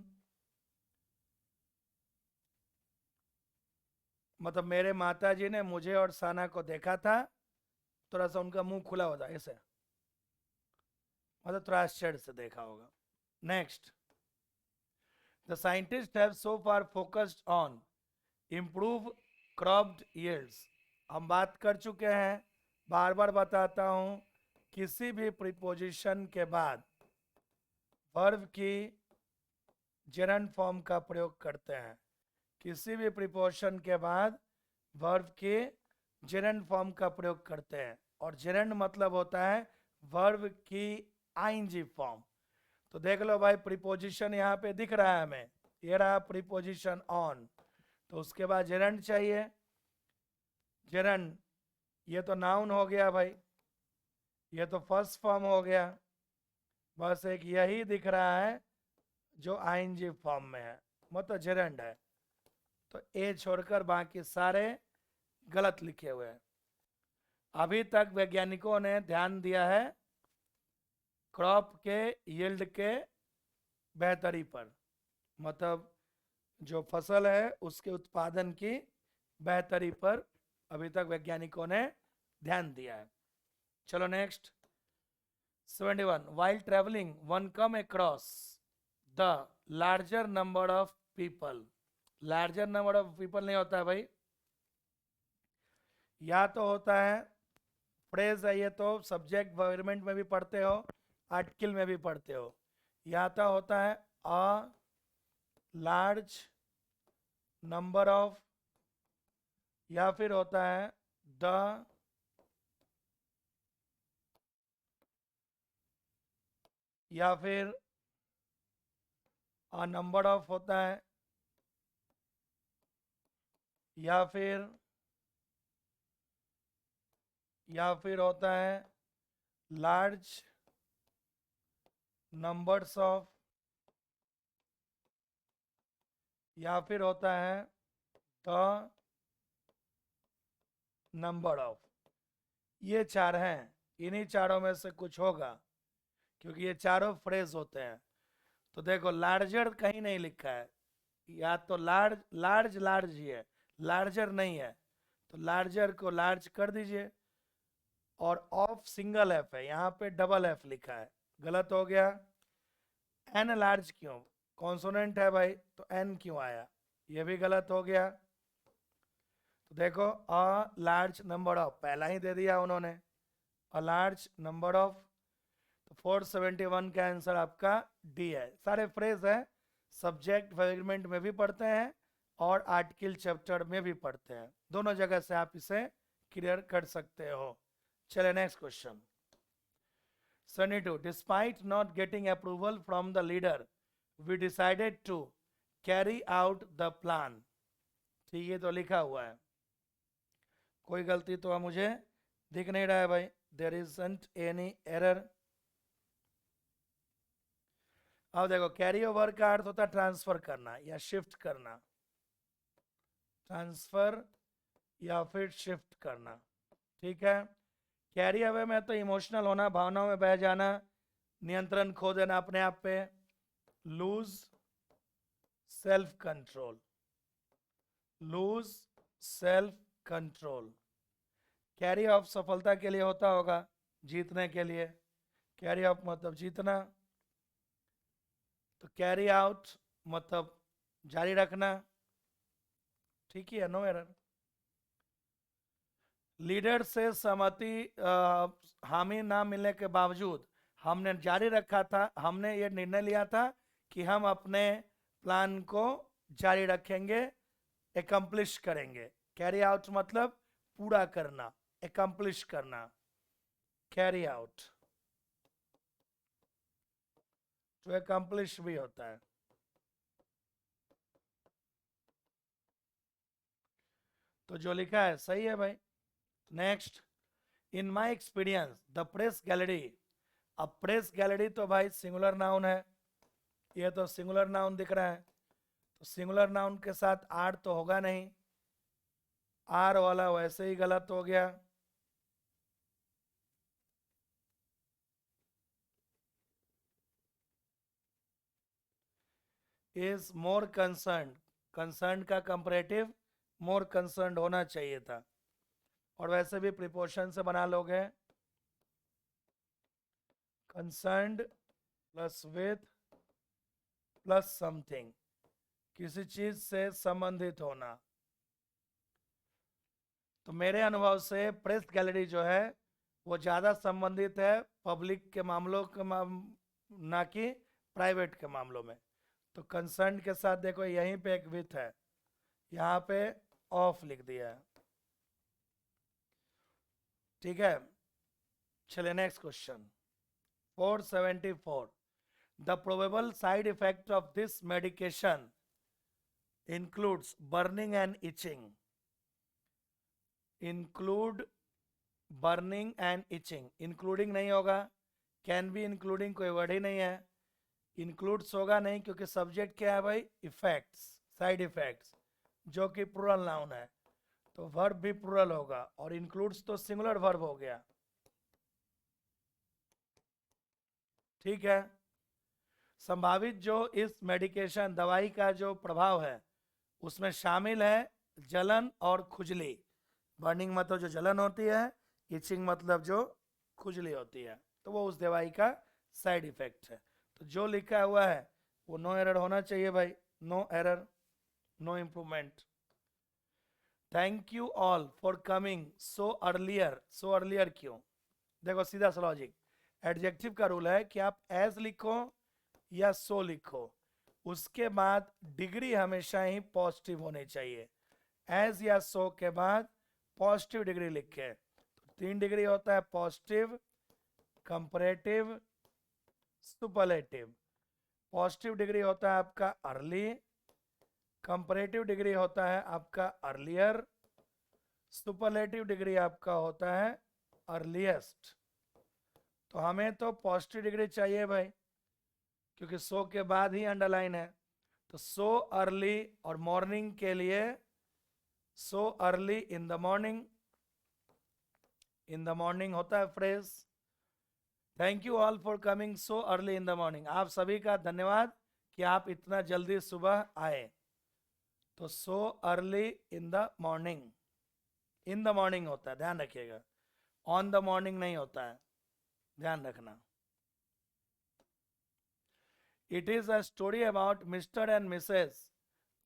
मतलब मेरे माता जी ने मुझे और साना को देखा था, थोड़ा सा उनका मुंह खुला होता ऐसे, मतलब थोड़ा आश्चर्य से देखा होगा। Next, the scientist have so far focused on improve cropped yields. हम बात कर चुके हैं, बार बार बताता हूं, किसी भी प्रीपोजिशन के बाद वर्ब की जेरंड फॉर्म का प्रयोग करते हैं। किसी भी प्रीपोजिशन के बाद वर्ब के जेरंड फॉर्म का प्रयोग करते हैं, और जेरंड मतलब होता है वर्ब की आईएनजी फॉर्म। तो देख लो भाई, प्रीपोजिशन यहाँ पे दिख रहा है हमें, ये रहा प्रीपोजिशन ऑन, तो उसके बाद जेरंड चाहिए। जेरंड, ये तो नाउन हो गया भाई, ये तो फर्स्ट फॉर्म हो गया, बस एक यही दिख रहा है जो आईएनजी फॉर्म में है, मतलब जेरंड है। तो ए छोड़कर बाकी सारे गलत लिखे हुए हैं। अभी तक वैज्ञानिकों ने ध्यान दिया है क्रॉप के यील्ड के बेहतरी पर, मतलब जो फसल है उसके उत्पादन की बेहतरी पर अभी तक वैज्ञानिकों ने ध्यान दिया है। चलो next, 71, while traveling one come across the larger number of people। Larger number of people नहीं होता है भाई, या तो होता है फ्रेज है, ये तो सब्जेक्ट वर्बमेंट में भी पढ़ते हो, आर्टिकल में भी पढ़ते हो, या तो होता है अ लार्ज नंबर ऑफ, या फिर होता है द या फिर अ नंबर ऑफ होता है, या फिर होता है लार्ज नंबर्स ऑफ, या फिर होता है द नंबर ऑफ। ये चार हैं, इन्हीं चारों में से कुछ होगा, क्योंकि ये चारों फ्रेज होते हैं। तो देखो, लार्जर कहीं नहीं लिखा है, या तो लार्ज लार्ज लार्ज ही है, लार्जर नहीं है, तो लार्जर को लार्ज कर दीजिए। और ऑफ सिंगल एफ है, यहाँ पे डबल एफ लिखा है, गलत हो गया। एन लार्ज क्यों, कॉन्सोनेंट है भाई, तो एन क्यों आया, ये भी गलत हो गया। तो देखो, अ लार्ज नंबर ऑफ पहला ही दे दिया उन्होंने, अ लार्ज नंबर ऑफ, तो 471 का आंसर आपका डी है। सारे फ्रेज है, सब्जेक्ट वर्बमेंट में भी पढ़ते हैं और आर्टिकल चैप्टर में भी पढ़ते हैं, दोनों जगह से आप इसे क्लियर कर सकते हो। चले next question, 72, despite not getting approval from the leader we decided to carry out the plan. ठीक है, तो लिखा हुआ है, कोई गलती तो मुझे दिख नहीं रहा है भाई, देयर इजंट एनी एरर। अब देखो, कैरी ओवर का अर्थ होता है ट्रांसफर करना या शिफ्ट करना, ट्रांसफर या फिर शिफ्ट करना, ठीक है। कैरी अवे में तो इमोशनल होना, भावनाओं में बह जाना, नियंत्रण खो देना अपने आप पे, lose self control, lose self control. Carry off सफलता के लिए होता होगा, जीतने के लिए, कैरी ऑफ मतलब जीतना, तो कैरी आउट मतलब जारी रखना, ठीक ही है, नो एरर। लीडर से सहमति हामी ना मिलने के बावजूद हमने जारी रखा था, हमने ये निर्णय लिया था कि हम अपने प्लान को जारी रखेंगे, एकम्प्लिश करेंगे। कैरी आउट मतलब पूरा करना, एकम्प्लिश करना, कैरी आउट तो एकम्प्लिश भी होता है। तो जो लिखा है सही है भाई। Next, in my experience the press gallery. अब प्रेस गैलरी तो भाई सिंगुलर नाउन है, ये तो सिंगुलर नाउन दिख रहा है, तो सिंगुलर नाउन के साथ आर तो होगा नहीं, आर वाला वैसे ही गलत हो गया। इज मोर कंसर्न, कंसर्न का कंपरेटिव मोर कंसर्न्ड होना चाहिए था। और वैसे भी प्रीपोजिशन से बना लोगे, concerned plus with plus something, किसी चीज से संबंधित होना। तो मेरे अनुभव से प्रेस गैलरी जो है वो ज़्यादा संबंधित है पब्लिक के मामलों के ना कि प्राइवेट के मामलों में। तो कंसर्न के साथ देखो यहीं पे एक विथ है, यहाँ पे ऑफ लिख दिया है। ठीक है, चलिए next question 474। The probable side effect of this medication includes burning and itching. Include burning and itching, including नहीं होगा, कैन बी इंक्लूडिंग कोई वर्ड ही नहीं है, इंक्लूड्स होगा नहीं क्योंकि सब्जेक्ट क्या है भाई, इफेक्ट्स, साइड इफेक्ट्स, जो कि प्लूरल नाउन है, तो वर्ब भी प्लूरल होगा, और इंक्लूड्स तो सिंगुलर वर्ब हो गया। ठीक है, संभावित जो इस मेडिकेशन दवाई का जो प्रभाव है उसमें शामिल है जलन और खुजली। बर्निंग मतलब जो जलन होती है, इचिंग मतलब जो खुजली होती है, तो वो उस दवाई का साइड इफेक्ट है। तो जो लिखा हुआ है वो नो एरर होना चाहिए भाई, no error, no improvement. Thank you all for coming so earlier. So earlier क्यों? देखो सीधा सा लॉजिक, एडजेक्टिव का रूल है कि आप एज लिखो या सो लिखो, उसके बाद डिग्री हमेशा ही पॉजिटिव होनी चाहिए। एज या सो के बाद पॉजिटिव डिग्री लिखे, तो 3 डिग्री होता है, positive, comparative, superlative. Positive degree होता है आपका अर्ली, कंपैरेटिव डिग्री होता है आपका अर्लियर, सुपरलेटिव डिग्री आपका होता है अर्लीस्ट। तो हमें तो पॉजिटिव डिग्री चाहिए भाई, क्योंकि सो के बाद ही अंडरलाइन है। तो सो अर्ली, और मॉर्निंग के लिए so early in the morning, in the morning होता है phrase. Thank you all for coming so early in the morning, आप सभी का धन्यवाद कि आप इतना जल्दी सुबह आए। तो so early in the morning, in the morning होता है, ध्यान रखिएगा, ऑन द मॉर्निंग नहीं होता है, ध्यान रखना। It is a story about mister and Mrs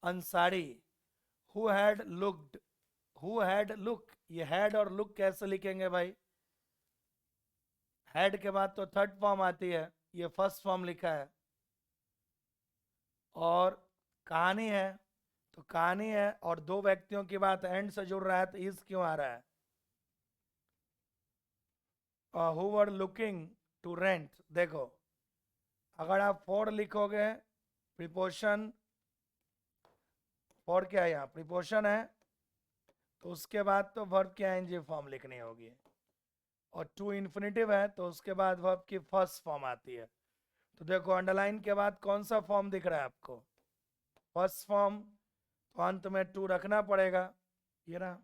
Ansari who had looked, who had look, ये हैड और लुक कैसे लिखेंगे भाई? हैड के बाद तो थर्ड फॉर्म आती है, ये फर्स्ट फॉर्म लिखा है। और कहानी है तो कहानी है, और 2 व्यक्तियों की बात एंड से जुड़ रहा है, तो इज क्यों आ रहा है? Who were looking to rent, देखो अगर आप फॉर लिखोगे, प्रीपोजिशन फॉर क्या है यहाँ, प्रीपोजिशन है, तो उसके बाद तो वर्ब की आईएनजी फॉर्म लिखनी होगी, और टू इन्फिनेटिव है तो उसके बाद वर्ब की फर्स्ट फॉर्म आती है। तो देखो अंडरलाइन के बाद कौन सा फॉर्म दिख रहा है आपको? फर्स्ट फॉर्म, तो अंत में टू रखना पड़ेगा, ये रहा।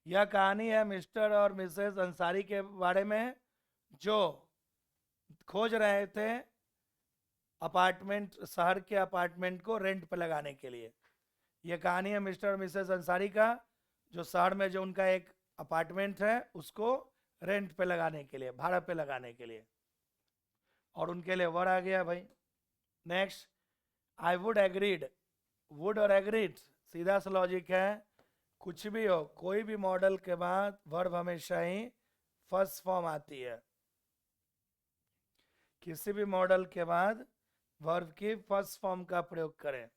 यह कहानी है मिस्टर और मिसेस अंसारी के बारे में, जो खोज रहे थे अपार्टमेंट, शहर के अपार्टमेंट को रेंट पे लगाने के लिए। यह कहानी है मिस्टर और मिसेस अंसारी का, जो शहर में जो उनका एक अपार्टमेंट है उसको रेंट पे लगाने के लिए, भाड़ा पे लगाने के लिए, और उनके लिए वर आ गया भाई। Next, I would agreed, would और एग्रीड सीधा सा लॉजिक है, कुछ भी हो, कोई भी मॉडल के बाद वर्ब हमेशा ही फर्स्ट फॉर्म आती है, किसी भी मॉडल के बाद वर्ब की फर्स्ट फॉर्म का प्रयोग करें।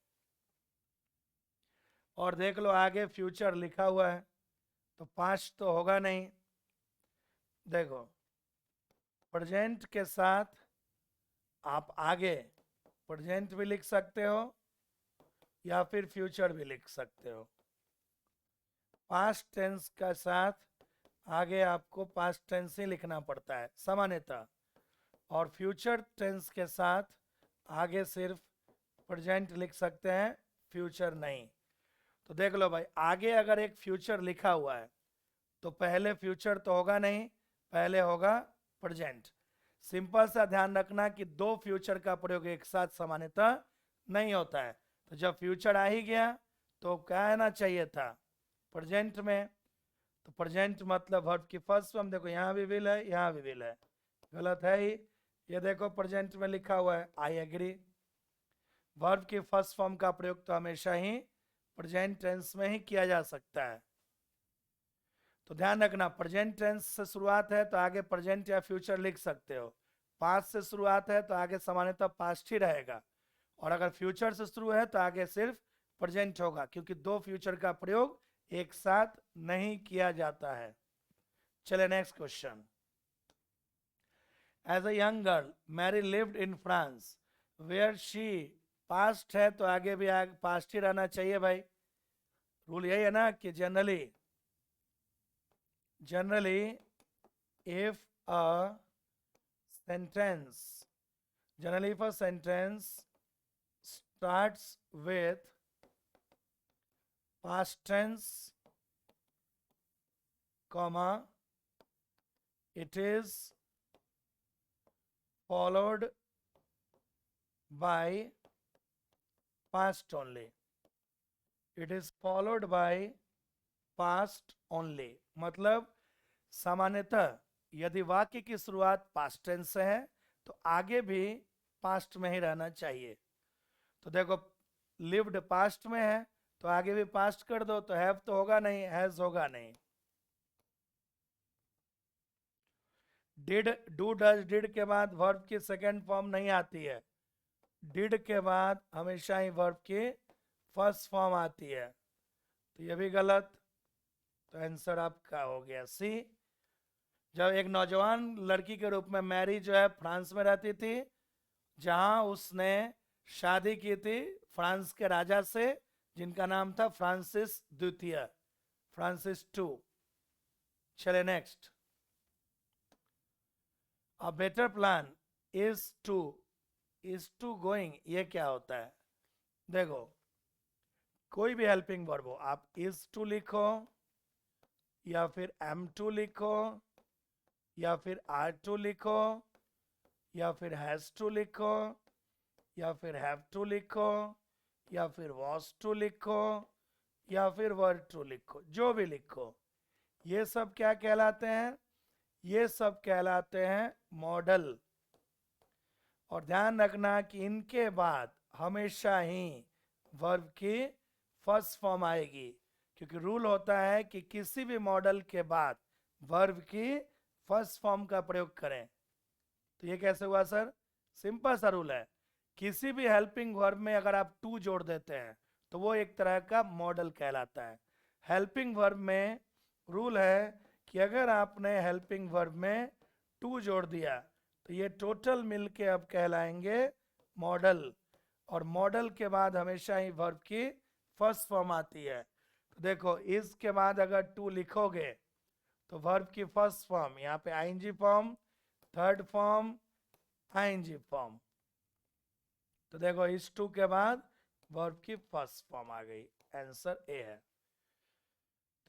और देख लो आगे फ्यूचर लिखा हुआ है, तो पास्ट तो होगा नहीं। देखो प्रेजेंट के साथ आप आगे प्रेजेंट भी लिख सकते हो या फिर फ्यूचर भी लिख सकते हो। पास्ट टेंस के साथ आगे आपको पास्ट टेंस ही लिखना पड़ता है सामान्यतः, और फ्यूचर टेंस के साथ आगे सिर्फ प्रेजेंट लिख सकते हैं, फ्यूचर नहीं। तो देख लो भाई, आगे अगर एक फ्यूचर लिखा हुआ है तो पहले फ्यूचर तो होगा नहीं, पहले होगा प्रेजेंट। सिंपल सा ध्यान रखना कि 2 फ्यूचर का प्रयोग एक साथ सामान्यतः नहीं होता है। तो जब फ्यूचर आ ही गया तो क्या आना चाहिए था, प्रेजेंट में। तो प्रेजेंट मतलब वर्ब की फर्स्ट फॉर्म, देखो यहाँ भी विल है, यहाँ भी विल है, गलत है ही। ये देखो प्रेजेंट में लिखा हुआ है आई एग्री। वर्ब की फर्स्ट फॉर्म का प्रयोग तो हमेशा ही प्रेजेंट टेंस में ही किया जा सकता है। तो ध्यान रखना, प्रेजेंट टेंस से शुरुआत है तो आगे प्रेजेंट या फ्यूचर लिख सकते हो। पास्ट से शुरुआत है तो आगे सामान्यतः पास्ट ही रहेगा, और अगर फ्यूचर से शुरू है तो आगे सिर्फ प्रेजेंट होगा, क्योंकि दो फ्यूचर का प्रयोग एक साथ नहीं किया जाता है। चले next question. As a young girl Mary lived in France where she, past है तो आगे भी पास्ट ही रहना चाहिए भाई। रूल यही है ना कि generally if a sentence if a sentence starts with past tense comma it is followed by past only, it is followed by past only, मतलब सामान्यतः यदि वाक्य की शुरुआत पास्ट टेंस से है तो आगे भी पास्ट में ही रहना चाहिए। तो देखो लिव्ड पास्ट में है तो आगे भी पास्ट कर दो, तो हैव तो होगा नहीं, हैज होगा नहीं। डिड, डू, डज, डिड के बाद वर्ब की सेकंड फॉर्म नहीं आती है। डिड के बाद हमेशा ही वर्ब की फर्स्ट फॉर्म आती है, तो ये भी गलत। तो आंसर आपका हो गया सी। जब एक नौजवान लड़की के रूप में मैरी जो है फ्रांस में रहती थी, जहां उसने शादी की थी फ्रांस के राजा से, जिनका नाम था फ्रांसिस द्वितीय, फ्रांसिस टू। चले next. A better plan is to going, ये क्या होता है? देखो कोई भी हेल्पिंग वर्ब हो, आप इज टू लिखो या फिर एम टू लिखो या फिर आर टू लिखो या फिर हैज टू लिखो या फिर हैव टू लिखो या फिर वॉज टू लिखो या फिर वर टू लिखो, जो भी लिखो, ये सब क्या कहलाते हैं? ये सब कहलाते हैं मॉडल। और ध्यान रखना कि इनके बाद हमेशा ही वर्ब की फर्स्ट फॉर्म आएगी, क्योंकि रूल होता है कि किसी भी मॉडल के बाद वर्ब की फर्स्ट फॉर्म का प्रयोग करें। तो ये कैसे हुआ सर? सिंपल सा रूल है, किसी भी हेल्पिंग वर्ब में अगर आप टू जोड़ देते हैं तो वो एक तरह का मॉडल कहलाता है। हेल्पिंग वर्ब में रूल है कि अगर आपने हेल्पिंग वर्ब में टू जोड़ दिया तो ये टोटल मिलके अब कहलाएंगे मॉडल, और मॉडल के बाद हमेशा ही वर्ब की फर्स्ट फॉर्म आती है। तो देखो इस के बाद अगर टू लिखोगे तो वर्ब की फर्स्ट फॉर्म, यहाँ पे ING form, third form ING form. तो देखो इस टू के बाद वर्ब की फर्स्ट फॉर्म आ गई, आंसर ए है।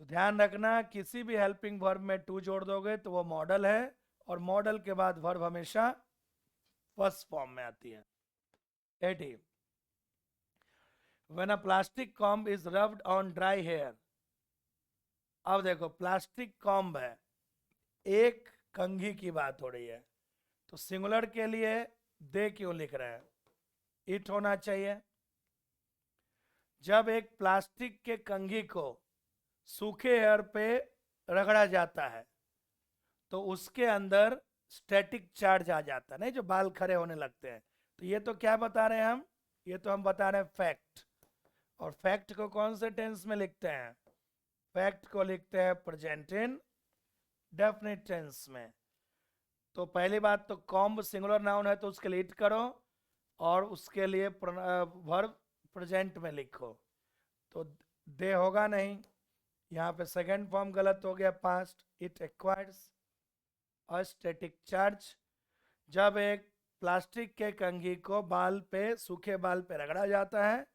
तो ध्यान रखना किसी भी हेल्पिंग वर्ब में टू जोड़ दोगे तो वो मॉडल है, और मॉडल के बाद वर्ब हमेशा फर्स्ट फॉर्म में आती है। 80 When a plastic comb is rubbed on dry hair, अब देखो प्लास्टिक कॉम्ब है, एक कंघी की बात हो रही है, तो सिंगुलर के लिए दे क्यों लिख रहे हैं? इट होना चाहिए। जब एक प्लास्टिक के कंघी को सूखे हेयर पे रगड़ा जाता है तो उसके अंदर स्टैटिक चार्ज आ जाता है, नहीं जो बाल खड़े होने लगते हैं। तो ये तो क्या बता रहे हैं हम? ये तो हम बता रहे हैं फैक्ट। और फैक्ट को कौन से टेंस में लिखते हैं? फैक्ट को लिखते हैं प्रेजेंट इन डेफिनिट टेंस में। तो पहली बात तो कॉम्ब सिंगुलर नाउन है तो उसके लिए इट करो, और उसके लिए वर्ब प्रेजेंट में लिखो, तो दे होगा नहीं, यहाँ पे सेकंड फॉर्म गलत हो गया, past. It acquires a static charge. जब एक प्लास्टिक के कंघी को बाल पे, सूखे बाल पे रगड़ा जाता है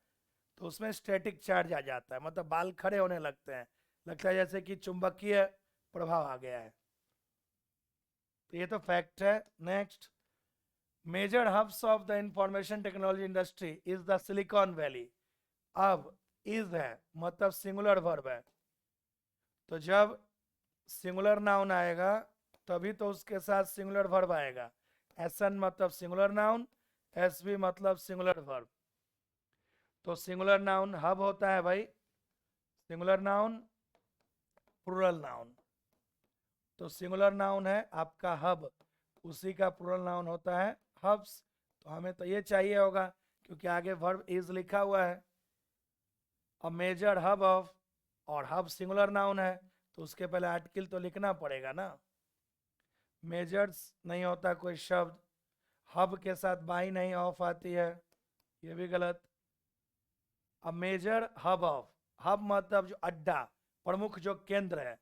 तो उसमें स्टैटिक चार्ज आ जाता है, मतलब बाल खड़े होने लगते हैं, लगता है जैसे कि चुंबकीय प्रभाव आ गया है। तो ये तो फैक्ट है। Next, major hubs of the information technology industry is the Silicon Valley. अब इज है मतलब सिंगुलर वर्ब है, तो जब सिंगुलर नाउन आएगा तभी तो उसके साथ सिंगुलर वर्ब आएगा। एसन मतलब सिंगुलर नाउन, एसवी मतलब सिंगुलर वर्ब। तो सिंगुलर नाउन हब होता है भाई, सिंगुलर नाउन प्लूरल नाउन। तो सिंगुलर नाउन है आपका हब, उसी का प्लूरल नाउन होता है हब्स। तो हमें तो ये चाहिए होगा क्योंकि आगे वर्ब इज लिखा हुआ है। अ मेजर हब ऑफ, और हब सिंगुलर नाउन है तो उसके पहले आर्टिकल तो लिखना पड़ेगा ना। मेजर्स नहीं होता कोई शब्द, हब के साथ बाई नहीं ऑफ आती है, ये भी गलत। A major hub of, hub मतलब जो अड्डा, प्रमुख जो केंद्र है।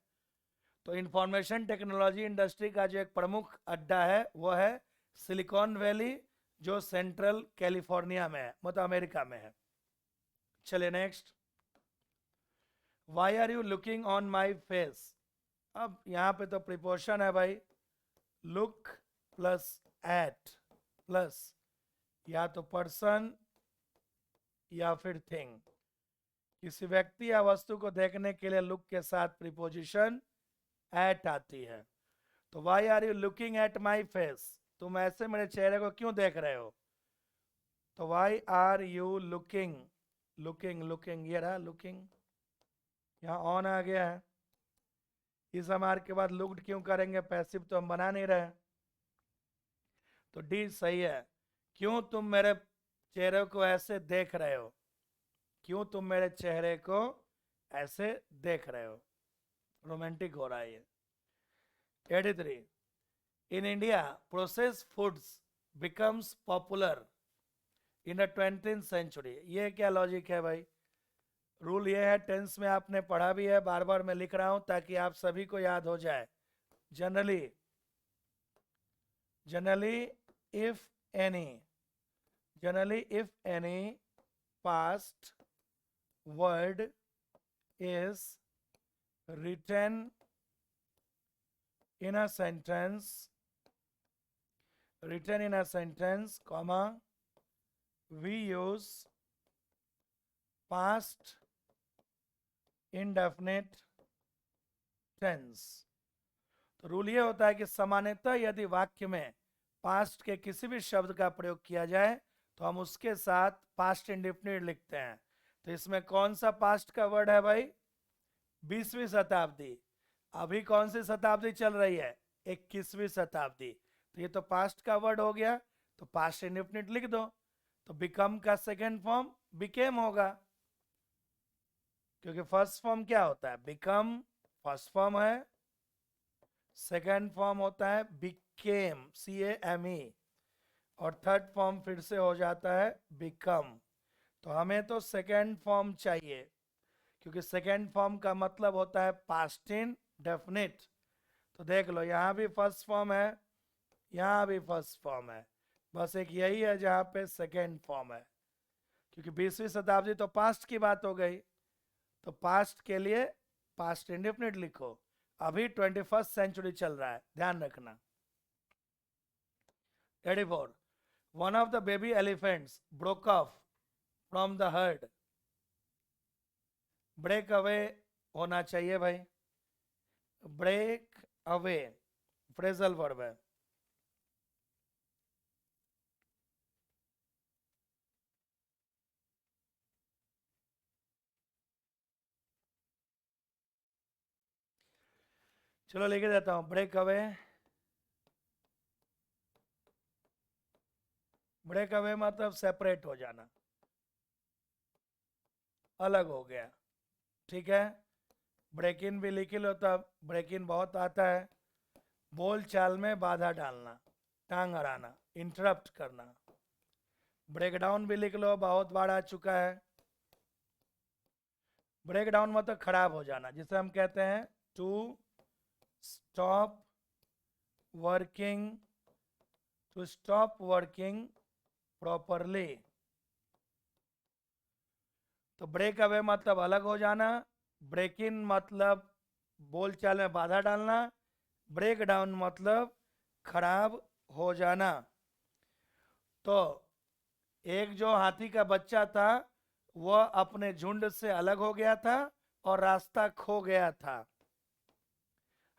तो इंफॉर्मेशन टेक्नोलॉजी इंडस्ट्री का जो एक प्रमुख अड्डा है वो है सिलिकॉन वैली, जो सेंट्रल कैलिफोर्निया में है, मतलब अमेरिका में है। चलिए next, why are you looking on my face. अब यहाँ पे तो प्रिपोशन है भाई, लुक प्लस एट प्लस या तो पर्सन या फिर थिंग। किसी व्यक्ति या वस्तु को देखने के लिए लुक के साथ प्रिपोजिशन एट आती है। तो why are you looking at my face, तुम ऐसे मेरे चेहरे को क्यों देख रहे हो। तो why are you looking, looking looking ये रहा लुकिंग, यहाँ ऑन आ गया है। इस हमार के बाद लुक्ड क्यों करेंगे, पैसिव तो हम बना नहीं रहे। तो डी सही है, क्यों तुम मेरे चेहरे को ऐसे देख रहे हो, क्यों तुम मेरे चेहरे को ऐसे देख रहे हो, रोमांटिक हो रहा है ये। 83, in India processed foods becomes popular in the 20th century. ये क्या लॉजिक है भाई, रूल ये है, टेंस में आपने पढ़ा भी है, बार बार मैं लिख रहा हूं ताकि आप सभी को याद हो जाए। Generally, generally if any, generally if any past word is written in a sentence, written in a sentence comma, we use past indefinite tense। तो रूल ये होता है कि सामान्यतः यदि वाक्य में पास्ट के किसी भी शब्द का प्रयोग किया जाए तो हम उसके साथ पास्ट इंडेफिनिट लिखते हैं। तो इसमें कौन सा पास्ट का वर्ड है भाई, 20वीं शताब्दी। अभी कौन सी शताब्दी चल रही है, 21वीं शताब्दी। तो ये तो पास्ट का वर्ड हो गया, तो पास्ट इंडेफिनिट लिख दो। तो बिकम का सेकेंड फॉर्म बिकेम होगा, क्योंकि फर्स्ट फॉर्म क्या होता है, बिकम फर्स्ट फॉर्म है, सेकेंड फॉर्म होता है बिकेम, CAME, और थर्ड फॉर्म फिर से हो जाता है बिकम। तो हमें तो सेकेंड फॉर्म चाहिए, क्योंकि सेकेंड फॉर्म का मतलब होता है पास्ट इंडेफिनिट। तो देख लो यहाँ भी फर्स्ट फॉर्म है, यहाँ भी फर्स्ट फॉर्म है, बस एक यही है जहाँ पे सेकेंड फॉर्म है। क्योंकि 20वीं शताब्दी तो पास्ट की बात हो गई, तो पास्ट के लिए पास्ट इंडेफिनिट लिखो। अभी 21st सेंचुरी चल रहा है, ध्यान रखना। 84, one of the baby elephants broke off from the herd. Break away होना चाहिए भाई, ब्रेक अवे फ्रेजल वर्ब है। चलो लिख देता हूं, ब्रेक अवे, ब्रेक अवे मतलब सेपरेट हो जाना, अलग हो गया, ठीक है। ब्रेक इन भी लिख लो, तब ब्रेक इन बहुत आता है, बोल चाल में बाधा डालना, टांग अड़ाना, इंटरप्ट करना। ब्रेक डाउन भी लिख लो, बहुत बार आ चुका है। ब्रेक डाउन मतलब खराब हो जाना, जिसे हम कहते हैं to stop working, to stop working properly. तो ब्रेक अवे मतलब अलग हो जाना, ब्रेक इन मतलब बोलचाल में बाधा डालना, ब्रेक डाउन मतलब खराब हो जाना। तो एक जो हाथी का बच्चा था वह अपने झुंड से अलग हो गया था और रास्ता खो गया था।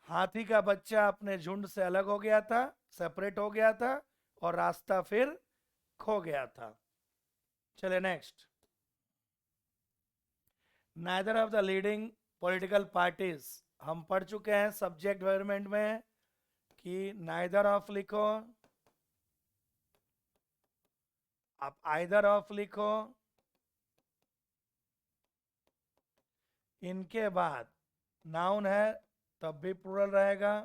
हाथी का बच्चा अपने झुंड से अलग हो गया था, सेपरेट हो गया था और रास्ता फिर खो गया था। चले next. Neither of the leading political parties, हम पढ़ चुके हैं सब्जेक्ट गवर्नमेंट में कि नाइदर ऑफ लिखो, आप आइदर ऑफ लिखो, इनके बाद नाउन है तब भी प्लूरल रहेगा,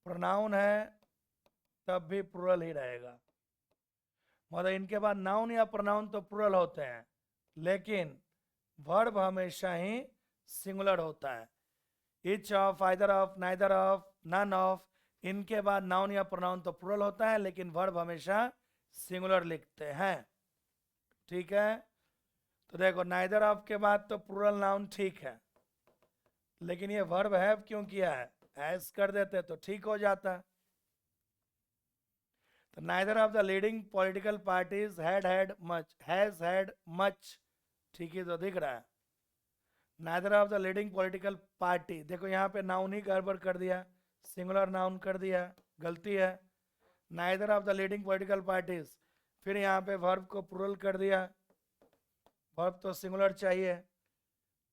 प्रोनाउन है तब भी प्लूरल ही रहेगा। मतलब इनके बाद नाउन या प्रोनाउन तो प्लूरल होते हैं, लेकिन वर्ब हमेशा ही सिंगुलर होता है। Each of, either of, neither of, none of, इनके बाद नाउन या प्रोनाउन तो प्लूरल होता है, लेकिन वर्ब हमेशा सिंगुलर लिखते हैं। ठीक है, तो देखो नाइदर ऑफ के बाद तो प्लूरल नाउन ठीक है, लेकिन ये वर्ब हैव क्यों किया है, एज कर देते तो ठीक हो जाता। तो neither of the leading political parties had much, has had much, ठीक है तो दिख रहा है। Neither of the leading political party, देखो यहाँ पे नाउन ही गड़बड़ कर दिया, सिंगुलर नाउन कर दिया, गलती है। Neither of the leading political parties, फिर यहाँ पे वर्ब को प्लूरल कर दिया, वर्ब तो सिंगुलर चाहिए,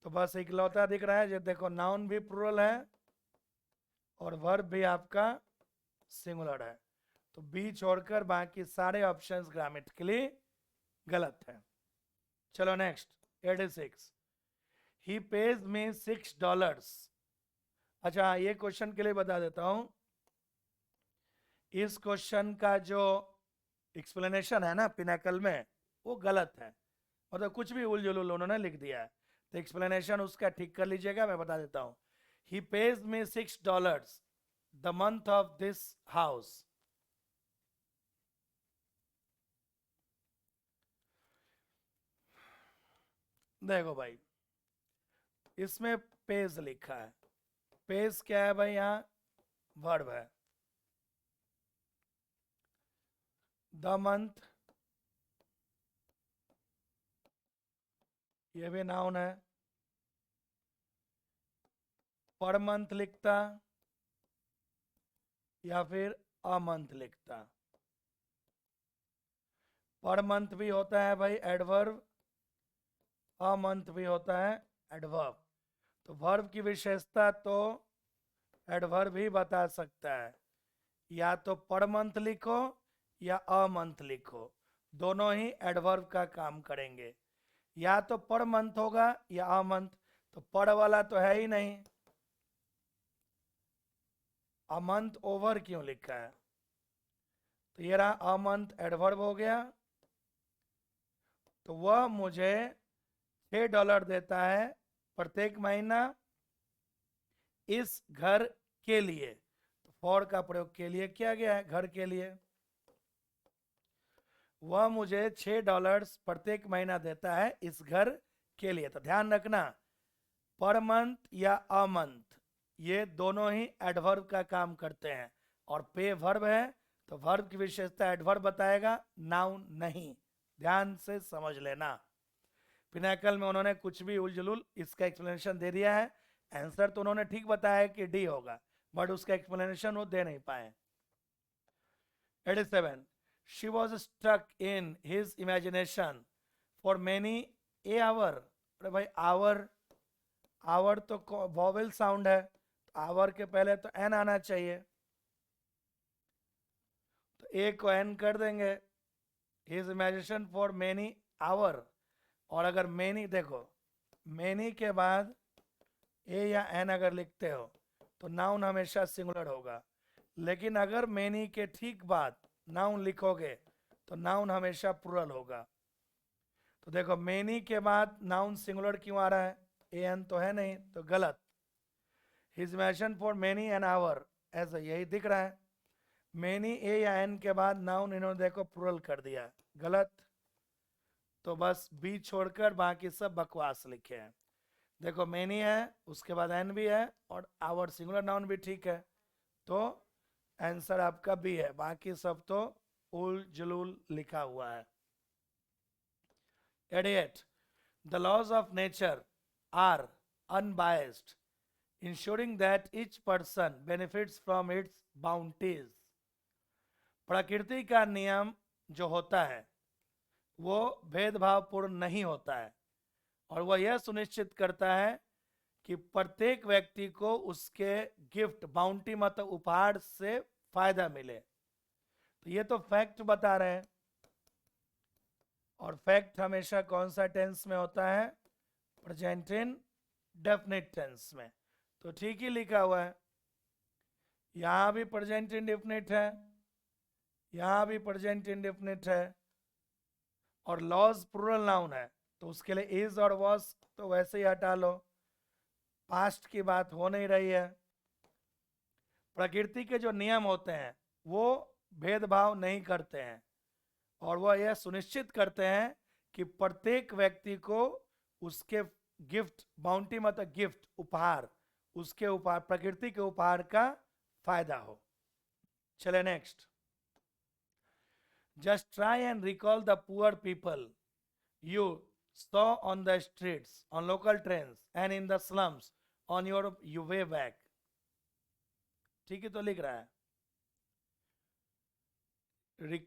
तो बस इकलौता दिख रहा है जो देखो नाउन भी प्लूरल है और वर्ब भी आपका सिंगुलर है। तो बी छोड़कर बाकी सारे ऑप्शंस ग्रामेटिकली गलत है। चलो नेक्स्ट 86, ही पेज मी $6। अच्छा ये क्वेश्चन के लिए बता देता हूं, इस क्वेश्चन का जो एक्सप्लेनेशन है ना पिनाकल में वो गलत है, मतलब कुछ भी उलझुल उन्होंने लिख दिया है, तो एक्सप्लेनेशन उसका ठीक कर लीजिएगा। मैं बता देता हूं, he pays me $6 the month of this house. देखो भाई इसमें पेज लिखा है, पेज क्या है भाई, यहाँ वर्ब है, द मंथ ये भी नाउन है, पर मंथ लिखता या फिर अ मंथ लिखता। पर मंथ भी होता है भाई एडवर्ब, अ मंथ भी होता है एडवर्ब, तो वर्ब की विशेषता तो एडवर्ब ही बता सकता है। या तो पर मंथ लिखो या अ मंथ लिखो, दोनों ही एडवर्ब का काम करेंगे। या तो पर मंथ होगा या अ मंथ, तो पर वाला तो है ही नहीं, अ मंथ ओवर क्यों लिखा है, तो ये रहा अ मंथ एडवर्ब हो गया। तो वह मुझे $6 देता है प्रत्येक महीना इस घर के लिए, तो फॉर का प्रयोग के लिए किया गया है, घर के लिए। वह मुझे $6 प्रत्येक महीना देता है इस घर के लिए, तो ध्यान रखना पर मंथ या अ मंथ ये दोनों ही एडवर्ब का काम करते हैं, और पे वर्ब है तो वर्ब की विशेषता एडवर्ब बताएगा, नाउन नहीं, ध्यान से समझ लेना। पिनाकल में उन्होंने कुछ भी उलझुल इसका एक्सप्लेनेशन दे दिया है, आंसर तो उन्होंने ठीक बताया कि डी होगा, बट उसका एक्सप्लेनेशन वो दे नहीं पाए। 87, she was stuck in his imagination for many a hour। अरे भाई आवर, आवर तो वॉवेल साउंड है, आवर के पहले तो एन आना चाहिए, तो ए को एन कर देंगे, his imagination for many hour. और अगर मेनी देखो मेनी के बाद ए या एन अगर लिखते हो तो नाउन हमेशा सिंगुलर होगा, लेकिन अगर मेनी के ठीक बाद नाउन लिखोगे तो नाउन हमेशा प्लूरल होगा। तो देखो मेनी के बाद नाउन सिंगुलर क्यों आ रहा है, ए एन तो है नहीं, तो गलत। His imagination for many an hour, ऐसा यही दिख रहा है, मेनी ए या एन के बाद नाउन इन्होंने देखो प्लूरल कर दिया, गलत। तो बस बी छोड़कर बाकी सब बकवास लिखे हैं। देखो मेनी है उसके बाद एन भी है और आवर सिंगुलर नाउन भी ठीक है, तो आंसर आपका बी है, बाकी सब तो उल जुलूल लिखा हुआ है। 88. The laws of nature are unbiased, ensuring that each person benefits from its bounties. प्रकृति का नियम जो होता है वो भेदभावपूर्ण नहीं होता है और वह यह सुनिश्चित करता है कि प्रत्येक व्यक्ति को उसके गिफ्ट बाउंटी मतलब उपहार से फायदा मिले। तो ये तो फैक्ट बता रहे हैं, और फैक्ट हमेशा कौन सा टेंस में होता है? प्रेजेंट इन डेफिनिट टेंस में। तो ठीक ही लिखा हुआ है, यहां भी प्रेजेंट इंडेफिनिट है, यहां भी प्रेजेंट इंडेफिनिट है, और लॉज प्लूरल नाउन है तो उसके लिए इज और वॉज तो वैसे ही हटा लो, पास्ट की बात हो नहीं रही है। प्रकृति के जो नियम होते हैं वो भेदभाव नहीं करते हैं और वह यह सुनिश्चित करते हैं कि प्रत्येक व्यक्ति को उसके गिफ्ट बाउंटी मतलब गिफ्ट उपहार, उसके उपहार प्रकृति के उपहार का फायदा हो। चले next. Just try and recall the poor people you saw on the streets, on local trains and in the slums on your way back. ठीक है, तो लिख रहा है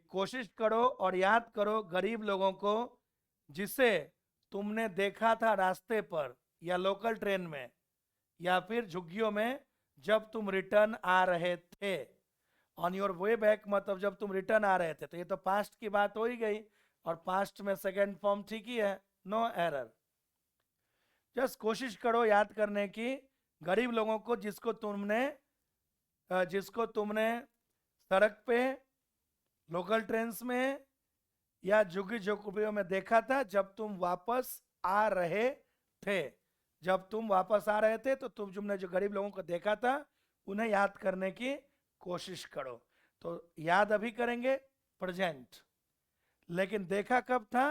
कोशिश करो और याद करो गरीब लोगों को जिसे तुमने देखा था रास्ते पर या लोकल ट्रेन में या फिर झुग्गियों में जब तुम रिटर्न आ रहे थे। ऑन योर वे बैक मतलब जब तुम रिटर्न आ रहे थे, तो ये तो पास्ट की बात हो ही गई और पास्ट में सेकेंड फॉर्म ठीक ही है, नो एरर। जस्ट कोशिश करो याद करने की गरीब लोगों को जिसको तुमने सड़क पे लोकल ट्रेन्स में या झुग्गी झोंपड़ियों में देखा था जब तुम वापस आ रहे थे। जब तुम वापस आ रहे थे तो तुमने जो गरीब लोगों को देखा था उन्हें याद करने की कोशिश करो। तो याद अभी करेंगे प्रेजेंट, लेकिन देखा कब था?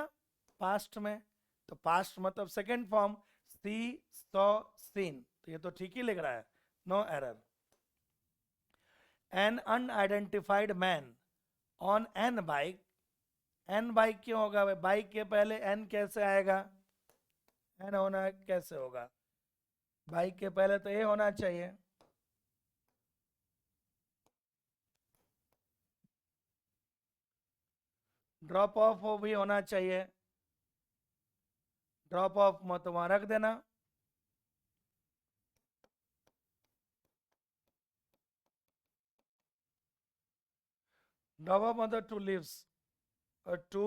पास्ट में। तो पास्ट मतलब second form see saw seen, तो ये तो ठीक ही लिख रहा है, no error. An unidentified man on an bike, an bike क्यों होगा भाई? बाइक के पहले एन कैसे आएगा? एन होना कैसे होगा? बाइक के पहले तो ए होना चाहिए। ड्रॉप ऑफ हो भी होना चाहिए, ड्रॉप ऑफ मत वहां रख देना। ड्रॉप ऑफ मतलब to lives, to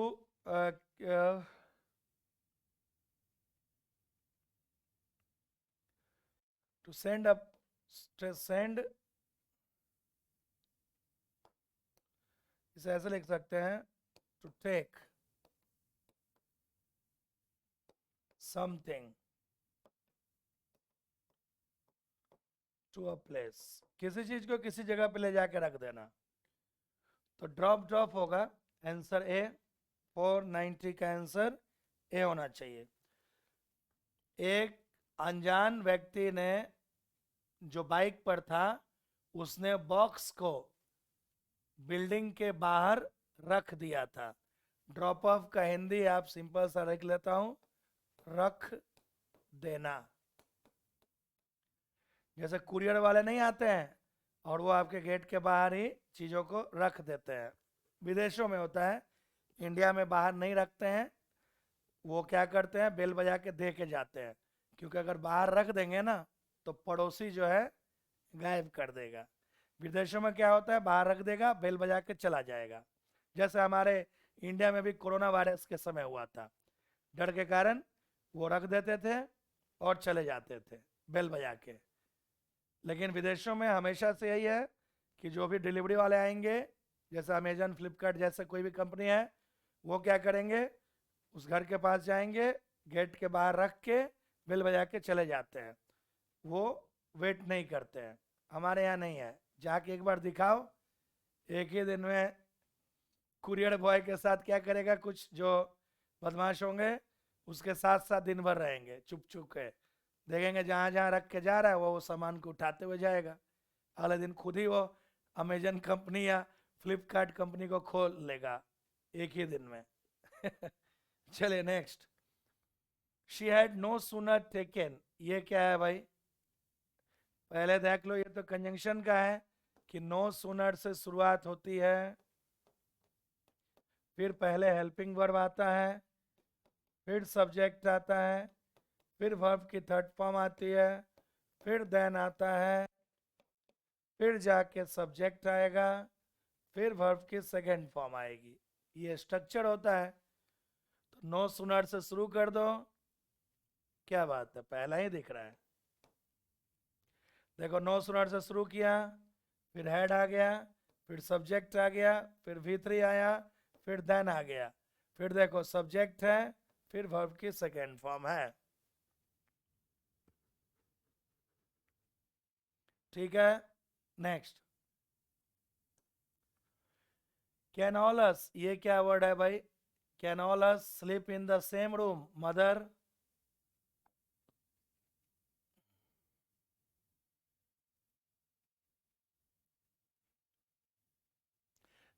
to send up, send, इसे ऐसे लिख सकते हैं to take something to a place, किसी चीज को किसी जगह पे ले जाके रख देना। तो ड्रॉप ड्रॉप होगा, आंसर ए। 490 का आंसर ए होना चाहिए। एक अनजान व्यक्ति ने जो बाइक पर था उसने बॉक्स को बिल्डिंग के बाहर रख दिया था। ड्रॉप ऑफ का हिंदी आप सिंपल सा रख लेता हूं, रख देना। जैसे कुरियर वाले नहीं आते हैं और वो आपके गेट के बाहर ही चीज़ों को रख देते हैं, विदेशों में होता है, इंडिया में बाहर नहीं रखते हैं। वो क्या करते हैं, बेल बजा के दे के जाते हैं, क्योंकि अगर बाहर रख देंगे ना तो पड़ोसी जो है गायब कर देगा। विदेशों में क्या होता है, बाहर रख देगा, बेल बजा के चला जाएगा। जैसे हमारे इंडिया में भी कोरोना वायरस के समय हुआ था, डर के कारण वो रख देते थे और चले जाते थे बेल बजा के। लेकिन विदेशों में हमेशा से यही है कि जो भी डिलीवरी वाले आएंगे, जैसे अमेजन फ्लिपकार्ट जैसे कोई भी कंपनी है, वो क्या करेंगे, उस घर के पास जाएंगे, गेट के बाहर रख के बेल बजा के चले जाते हैं, वो वेट नहीं करते हैं। हमारे यहाँ नहीं है, जाके एक बार दिखाओ, एक ही दिन में कुरियर बॉय के साथ क्या करेगा, कुछ जो बदमाश होंगे उसके साथ साथ दिन भर रहेंगे, चुप चुप के देखेंगे, जहाँ जहाँ रख के जा रहा है वो सामान को उठाते हुए जाएगा। अगले दिन खुद ही वो अमेजन कंपनी या फ्लिपकार्ट कंपनी को खोल लेगा एक ही दिन में। चलिए next. She had no sooner taken, ये क्या है भाई? पहले देख लो, ये तो कंजंक्शन का है कि नो सूनर से शुरुआत होती है, फिर पहले हेल्पिंग वर्ब आता है, फिर सब्जेक्ट आता है, फिर वर्ब की थर्ड फॉर्म आती है, फिर देन आता है, फिर जाके सब्जेक्ट आएगा, फिर वर्ब की सेकेंड फॉर्म आएगी। ये स्ट्रक्चर होता है। तो नो सूनर से शुरू कर दो, क्या बात है, पहला ही दिख रहा है। देखो, नो सूनर से शुरू किया, फिर हेड आ गया, फिर सब्जेक्ट आ गया, फिर V3 आया, फिर देन आ गया, फिर देखो सब्जेक्ट है, फिर वर्ब की सेकेंड फॉर्म है। ठीक है, नेक्स्ट। कैन ऑल अस, ये क्या वर्ड है भाई? Can all us sleep in the same room? Mother.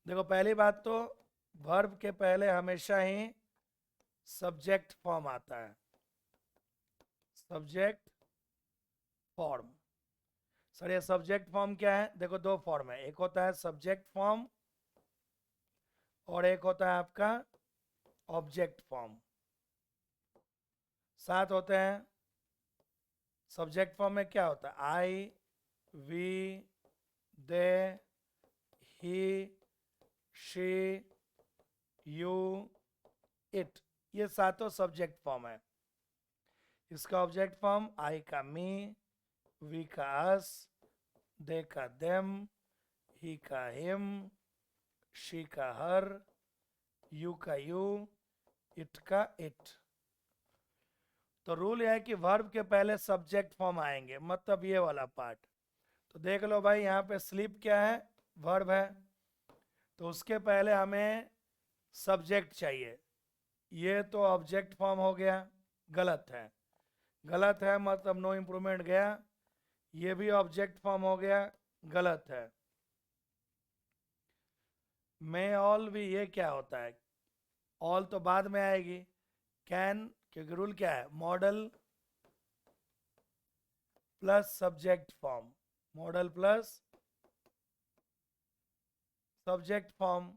देखो, पहली बात तो वर्ब के पहले हमेशा ही सब्जेक्ट फॉर्म आता है, सब्जेक्ट फॉर्म। सर, ये सब्जेक्ट फॉर्म क्या है? देखो, दो फॉर्म है, एक होता है सब्जेक्ट फॉर्म और एक होता है आपका ऑब्जेक्ट फॉर्म। साथ होते हैं। सब्जेक्ट फॉर्म में क्या होता है? I, we, they, he, she, you, it, ये सातों सब्जेक्ट फॉर्म है। इसका ऑब्जेक्ट फॉर्म आई का मी, वी का अस, दे का देम, ही का हिम, शी का हर, यू का यू, इट का इट। तो रूल यह है कि वर्ब के पहले सब्जेक्ट फॉर्म आएंगे, मतलब ये वाला पार्ट। तो देख लो भाई, यहाँ पे स्लीप क्या है? वर्ब है, तो उसके पहले हमें सब्जेक्ट चाहिए। ये तो ऑब्जेक्ट फॉर्म हो गया, गलत है। गलत है मतलब नो इम्प्रूवमेंट गया। ये भी ऑब्जेक्ट फॉर्म हो गया, गलत है। मे ऑल भी, ये क्या होता है? ऑल तो बाद में आएगी। कैन, क्योंकि रूल क्या है? Model plus subject form, model plus subject form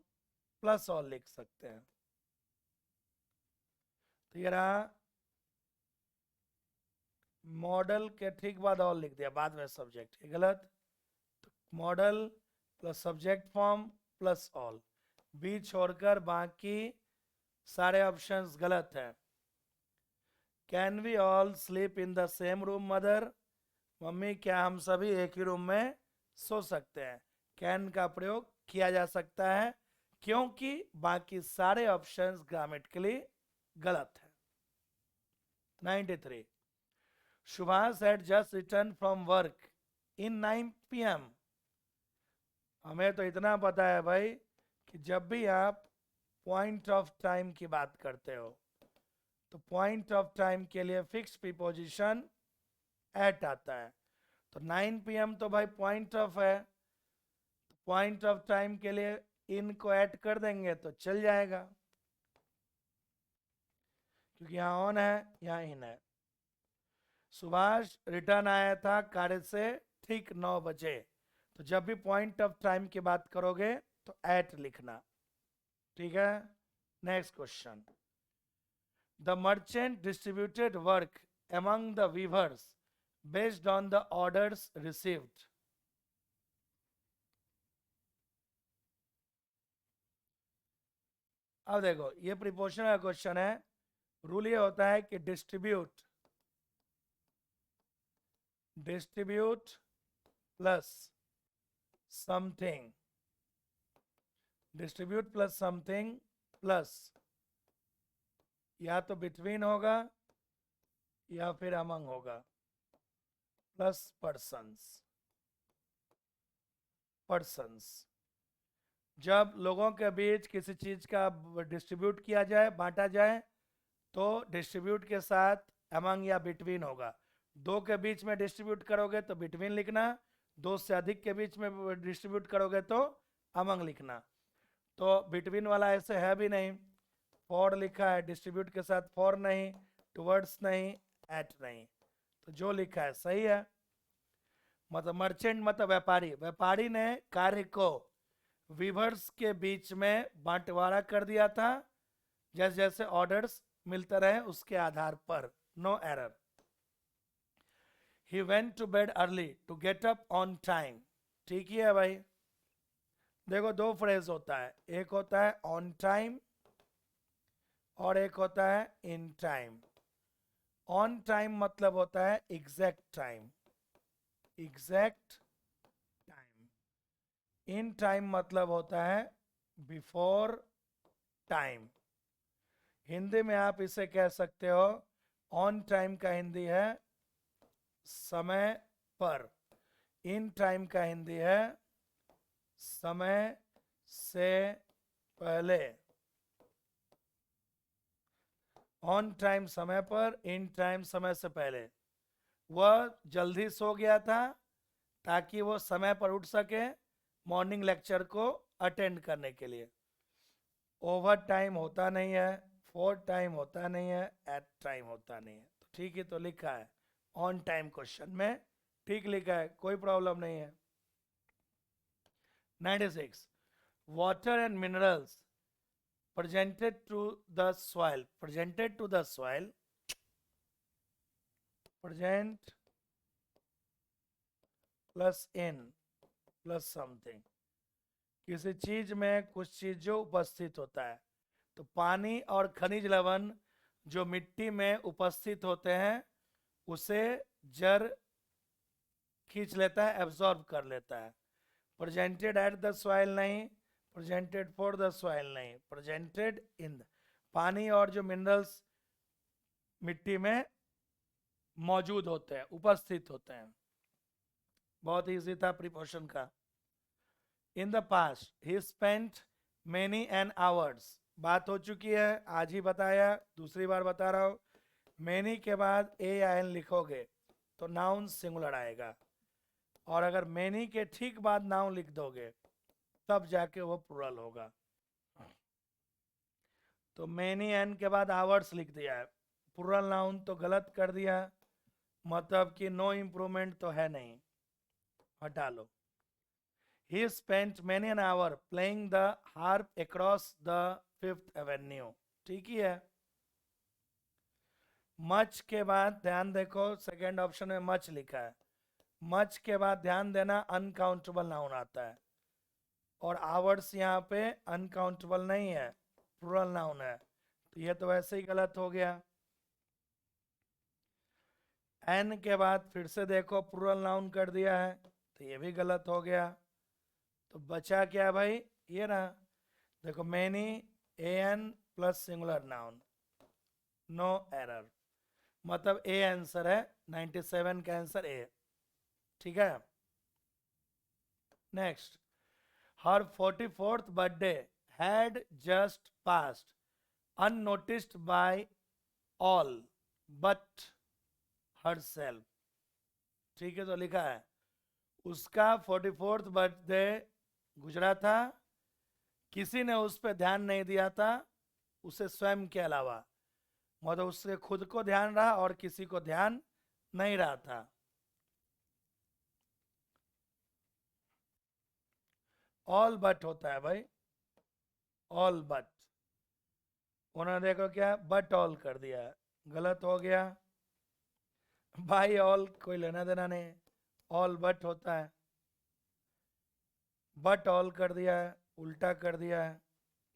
plus all लिख सकते हैं। तो ये रहा, मॉडल के ठीक बाद ऑल लिख दिया, बाद में सब्जेक्ट, ये गलत। तो modal plus subject form plus all, B छोड़कर बाकी सारे ऑप्शंस गलत है। Can we all sleep in the same room mother? Mummy, क्या हम सभी एक ही रूम में सो सकते हैं? कैन का प्रयोग किया जा सकता है क्योंकि बाकी सारे ऑप्शंस ग्रामेटिकली गलत है। 93, Subhash had just return from work in 9 PM। हमें तो इतना पता है भाई कि जब भी आप पॉइंट ऑफ टाइम की बात करते हो तो पॉइंट ऑफ टाइम के लिए फिक्स प्रीपोजिशन एट आता है। तो 9 PM तो भाई पॉइंट ऑफ है, तो पॉइंट ऑफ टाइम के लिए इन को ऐड कर देंगे तो चल जाएगा, क्योंकि यहाँ ऑन है, यहाँ इन है। सुभाष रिटर्न आया था कार्य से ठीक 9 बजे। तो जब भी पॉइंट ऑफ टाइम की बात करोगे तो एट लिखना। ठीक है, next question. The merchant distributed work among the weavers based on the orders received। अब देखो, ये प्रीपोजिशन का क्वेश्चन है। रूल ये होता है कि distribute plus something, distribute plus something plus या तो बिटवीन होगा या फिर अमंग होगा, प्लस पर्सन्स। जब लोगों के बीच किसी चीज का डिस्ट्रीब्यूट किया जाए, बांटा जाए, तो डिस्ट्रीब्यूट के साथ अमंग या बिटवीन होगा। दो के बीच में डिस्ट्रीब्यूट करोगे तो बिटवीन लिखना, दो से अधिक के बीच में डिस्ट्रीब्यूट करोगे तो अमंग लिखना। तो बिटवीन वाला ऐसे है भी नहीं, फॉर लिखा है, डिस्ट्रीब्यूट के साथ फॉर नहीं, टुवर्ड्स नहीं, एट नहीं, तो जो लिखा है सही है। मतलब मर्चेंट मतलब व्यापारी, व्यापारी ने कार्य को वीवर्स के बीच में बंटवारा कर दिया था, जैसे जैसे ऑर्डर्स मिलते रहे उसके आधार पर। No error. He went to bed early to get up on time. ठीक ही है भाई। देखो दो फ्रेज होता है, एक होता है ऑन टाइम और एक होता है इन टाइम। ऑन टाइम मतलब होता है exact time, exact time. In time मतलब होता है बिफोर टाइम। हिंदी में आप इसे कह सकते हो, ऑन टाइम का हिंदी है समय पर, इन टाइम का हिंदी है समय से पहले। ऑन टाइम समय पर, इन टाइम समय से पहले। वह जल्दी सो गया था ताकि वो समय पर उठ सके मॉर्निंग लेक्चर को अटेंड करने के लिए। ओवर टाइम होता नहीं है, फोर टाइम होता नहीं है, एट टाइम होता नहीं है। तो ठीक ही तो लिखा है ऑन टाइम क्वेश्चन में, ठीक लिखा है, कोई प्रॉब्लम नहीं है। 96. Water and minerals presented to the soil, presented to the soil, present plus in plus something। किसी चीज में कुछ चीज जो उपस्थित होता है, तो पानी और खनिज लवण जो मिट्टी में उपस्थित होते हैं उसे जड़ खींच लेता है, एब्जॉर्ब कर लेता है। प्रेजेंटेड एट द सॉइल नहीं, प्रेजेंटेड फॉर द सॉइल नहीं, प्रेजेंटेड इन। पानी और जो मिनरल्स मिट्टी में मौजूद होते हैं, उपस्थित होते हैं। बहुत इजी था प्रीपोजिशन का। In the past he spent many an hours. बात हो चुकी है, आज ही बताया, दूसरी बार बता रहा हूँ। मेनी के बाद ए या एन लिखोगे तो नाउन सिंगुलर आएगा, और अगर मेनी के ठीक बाद नाउन लिख दोगे तब जाके वो प्लुरल होगा। तो मेनी एन के बाद आवर्स लिख दिया है, प्लुरल नाउन तो गलत कर दिया, मतलब कि नो इम्प्रूवमेंट तो है नहीं, हटा लो। He spent many an hour playing the harp across the Fifth Avenue। ठीक ही है। मच के बाद ध्यान देखो, सेकेंड ऑप्शन में मच लिखा है, मच के बाद ध्यान देना अनकाउंटेबल नाउन आता है, और आवर्स यहाँ पे अनकाउंटेबल नहीं है, प्लुरल नाउन है, तो ये तो वैसे ही गलत हो गया। एन के बाद फिर से देखो प्लुरल नाउन कर दिया है, तो ये भी गलत हो गया। तो बचा क्या भाई, ये ना, देखो many a an plus singular noun, no error, मतलब ए आंसर है, 97 का आंसर ए। ठीक है। Next, her 44th birthday had just passed unnoticed by all but her self. ठीक है, तो लिखा है उसका 44th बर्थडे गुजरा था, किसी ने उस पर ध्यान नहीं दिया था, उसे स्वयं के अलावा, मतलब उससे खुद को ध्यान रहा और किसी को ध्यान नहीं रहा था। ऑल बट होता है भाई, ऑल बट। उन्होंने देखो क्या बट ऑल कर दिया, गलत हो गया भाई, ऑल कोई लेना देना नहीं, ऑल बट होता है, बट ऑल कर दिया है, उल्टा कर दिया है,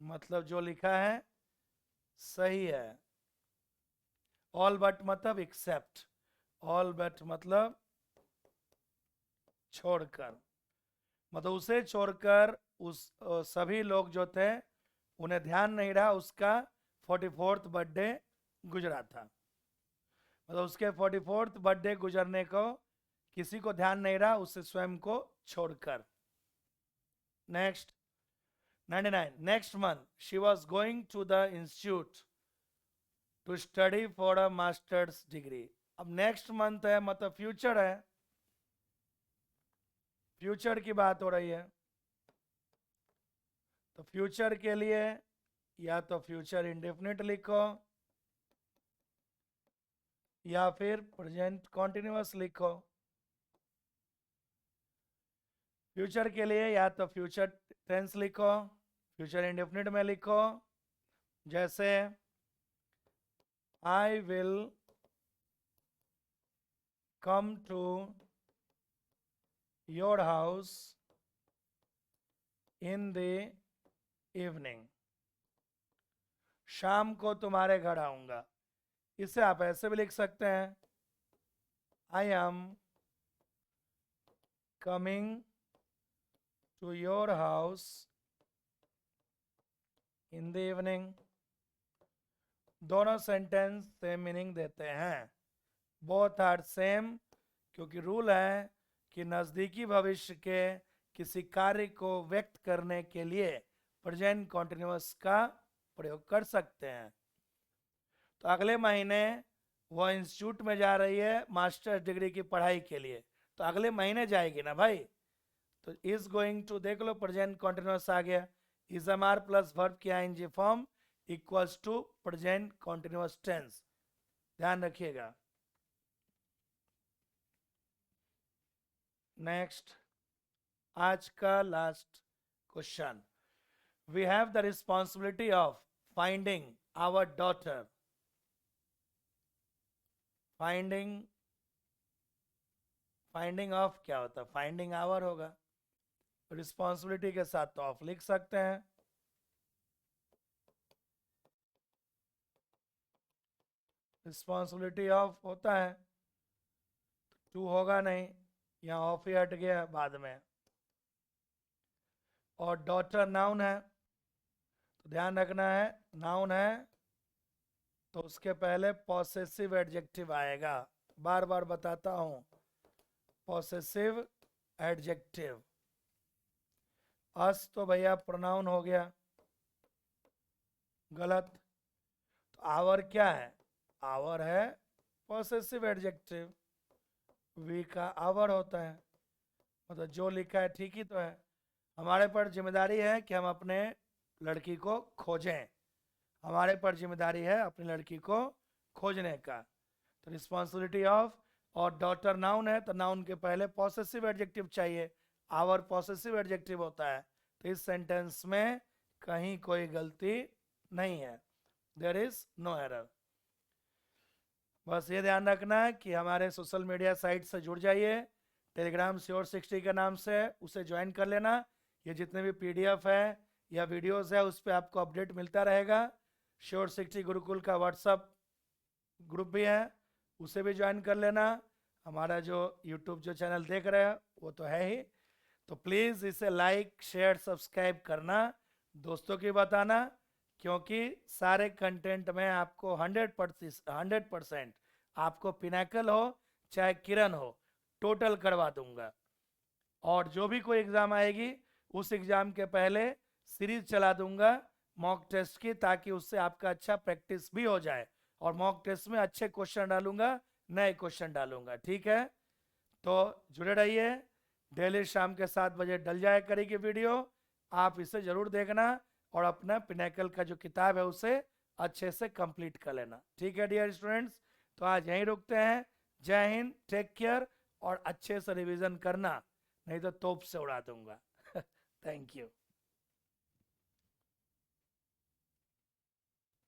मतलब जो लिखा है सही है। ऑल बट मतलब एक्सेप्ट, ऑल बट मतलब छोड़कर, मतलब उसे छोड़कर उस सभी लोग जो थे उन्हें ध्यान नहीं रहा, उसका 44th बर्थडे गुजरा था, मतलब उसके 44th बर्थडे गुजरने को किसी को ध्यान नहीं रहा, उसे स्वयं को छोड़कर। Next, 99. Next month she was going to the institute to study for a masters degree. अब नेक्स्ट मंथ है मतलब फ्यूचर है, फ्यूचर की बात हो रही है, तो फ्यूचर के लिए या तो फ्यूचर इंडेफिनिट लिखो या फिर प्रेजेंट कॉन्टिन्यूअस लिखो। फ्यूचर के लिए या तो फ्यूचर टेंस लिखो, फ्यूचर इंडेफिनिट में लिखो, जैसे I will come to your house in the evening, शाम को तुम्हारे घर आऊंगा। इसे आप ऐसे भी लिख सकते हैं, I am coming to your house in the evening. दोनों सेंटेंस सेम मीनिंग देते हैं, बोथ आर सेम, क्योंकि रूल है कि नज़दीकी भविष्य के किसी कार्य को व्यक्त करने के लिए प्रेजेंट कॉन्टिन्यूअस का प्रयोग कर सकते हैं। तो अगले महीने वो इंस्टीट्यूट में जा रही है मास्टर्स डिग्री की पढ़ाई के लिए, तो अगले महीने जाएगी ना भाई, तो इज गोइंग टू देख लो, प्रेजेंट कॉन्टिन्यूअस आ गया। Is am are plus verb की ING form equals to present continuous tense, ध्यान रखिएगा। नेक्स्ट, आज का last question, we have the responsibility of finding our daughter. Finding of क्या होता है, फाइंडिंग आवर होगा, रिस्पॉन्सिबिलिटी के साथ तो ऑफ लिख सकते हैं। रिस्पॉन्सिबिलिटी ऑफ होता है, टू होगा नहीं, यहाँ ऑफ ही हट गया बाद में। और डॉटर नाउन है, तो ध्यान रखना है, नाउन है तो उसके पहले पॉसेसिव एडजेक्टिव आएगा, बार बार बताता हूं, पॉसेसिव एडजेक्टिव। अस तो भैया प्रोनाउन हो गया, गलत। तो आवर क्या है, आवर है पॉसेसिव एडजेक्टिव, वी का आवर होता है, मतलब जो लिखा है ठीक ही तो है। हमारे पर जिम्मेदारी है कि हम अपने लड़की को खोजें, हमारे पर जिम्मेदारी है अपनी लड़की को खोजने का। तो रिस्पॉन्सिबिलिटी ऑफ, और डॉटर नाउन है तो नाउन के पहले पॉसेसिव एडजेक्टिव चाहिए, आवर पॉसेसिव एडजेक्टिव होता है, तो इस सेंटेंस में कहीं कोई गलती नहीं है, देयर इज नो एरर। बस ये ध्यान रखना है कि हमारे सोशल मीडिया साइट से जुड़ जाइए, टेलीग्राम श्योर60 के नाम से उसे ज्वाइन कर लेना। ये जितने भी पीडीएफ है या वीडियोस है उस पर आपको अपडेट मिलता रहेगा। श्योर60 गुरुकुल का व्हाट्सअप ग्रुप भी है, उसे भी ज्वाइन कर लेना। हमारा जो यूट्यूब जो चैनल देख रहे हैं वो तो है ही, तो प्लीज़ इसे लाइक शेयर सब्सक्राइब करना, दोस्तों की बताना, क्योंकि सारे कंटेंट में आपको 100% आपको पिनाकल हो चाहे किरण हो टोटल करवा दूंगा। और जो भी कोई एग्ज़ाम आएगी उस एग्ज़ाम के पहले सीरीज चला दूंगा मॉक टेस्ट की, ताकि उससे आपका अच्छा प्रैक्टिस भी हो जाए, और मॉक टेस्ट में अच्छे क्वेश्चन डालूंगा, नए क्वेश्चन डालूंगा, ठीक है। तो जुड़े रहिए, डेली शाम के 7 बजे डल जाए करेगी वीडियो, आप इसे ज़रूर देखना और अपना पिनाकल का जो किताब है उसे अच्छे से कंप्लीट कर लेना, ठीक है डियर स्टूडेंट्स। तो आज यहीं रुकते हैं, जय हिंद, टेक केयर, और अच्छे से रिवीजन करना, नहीं तो तोप से उड़ा दूंगा। Thank you.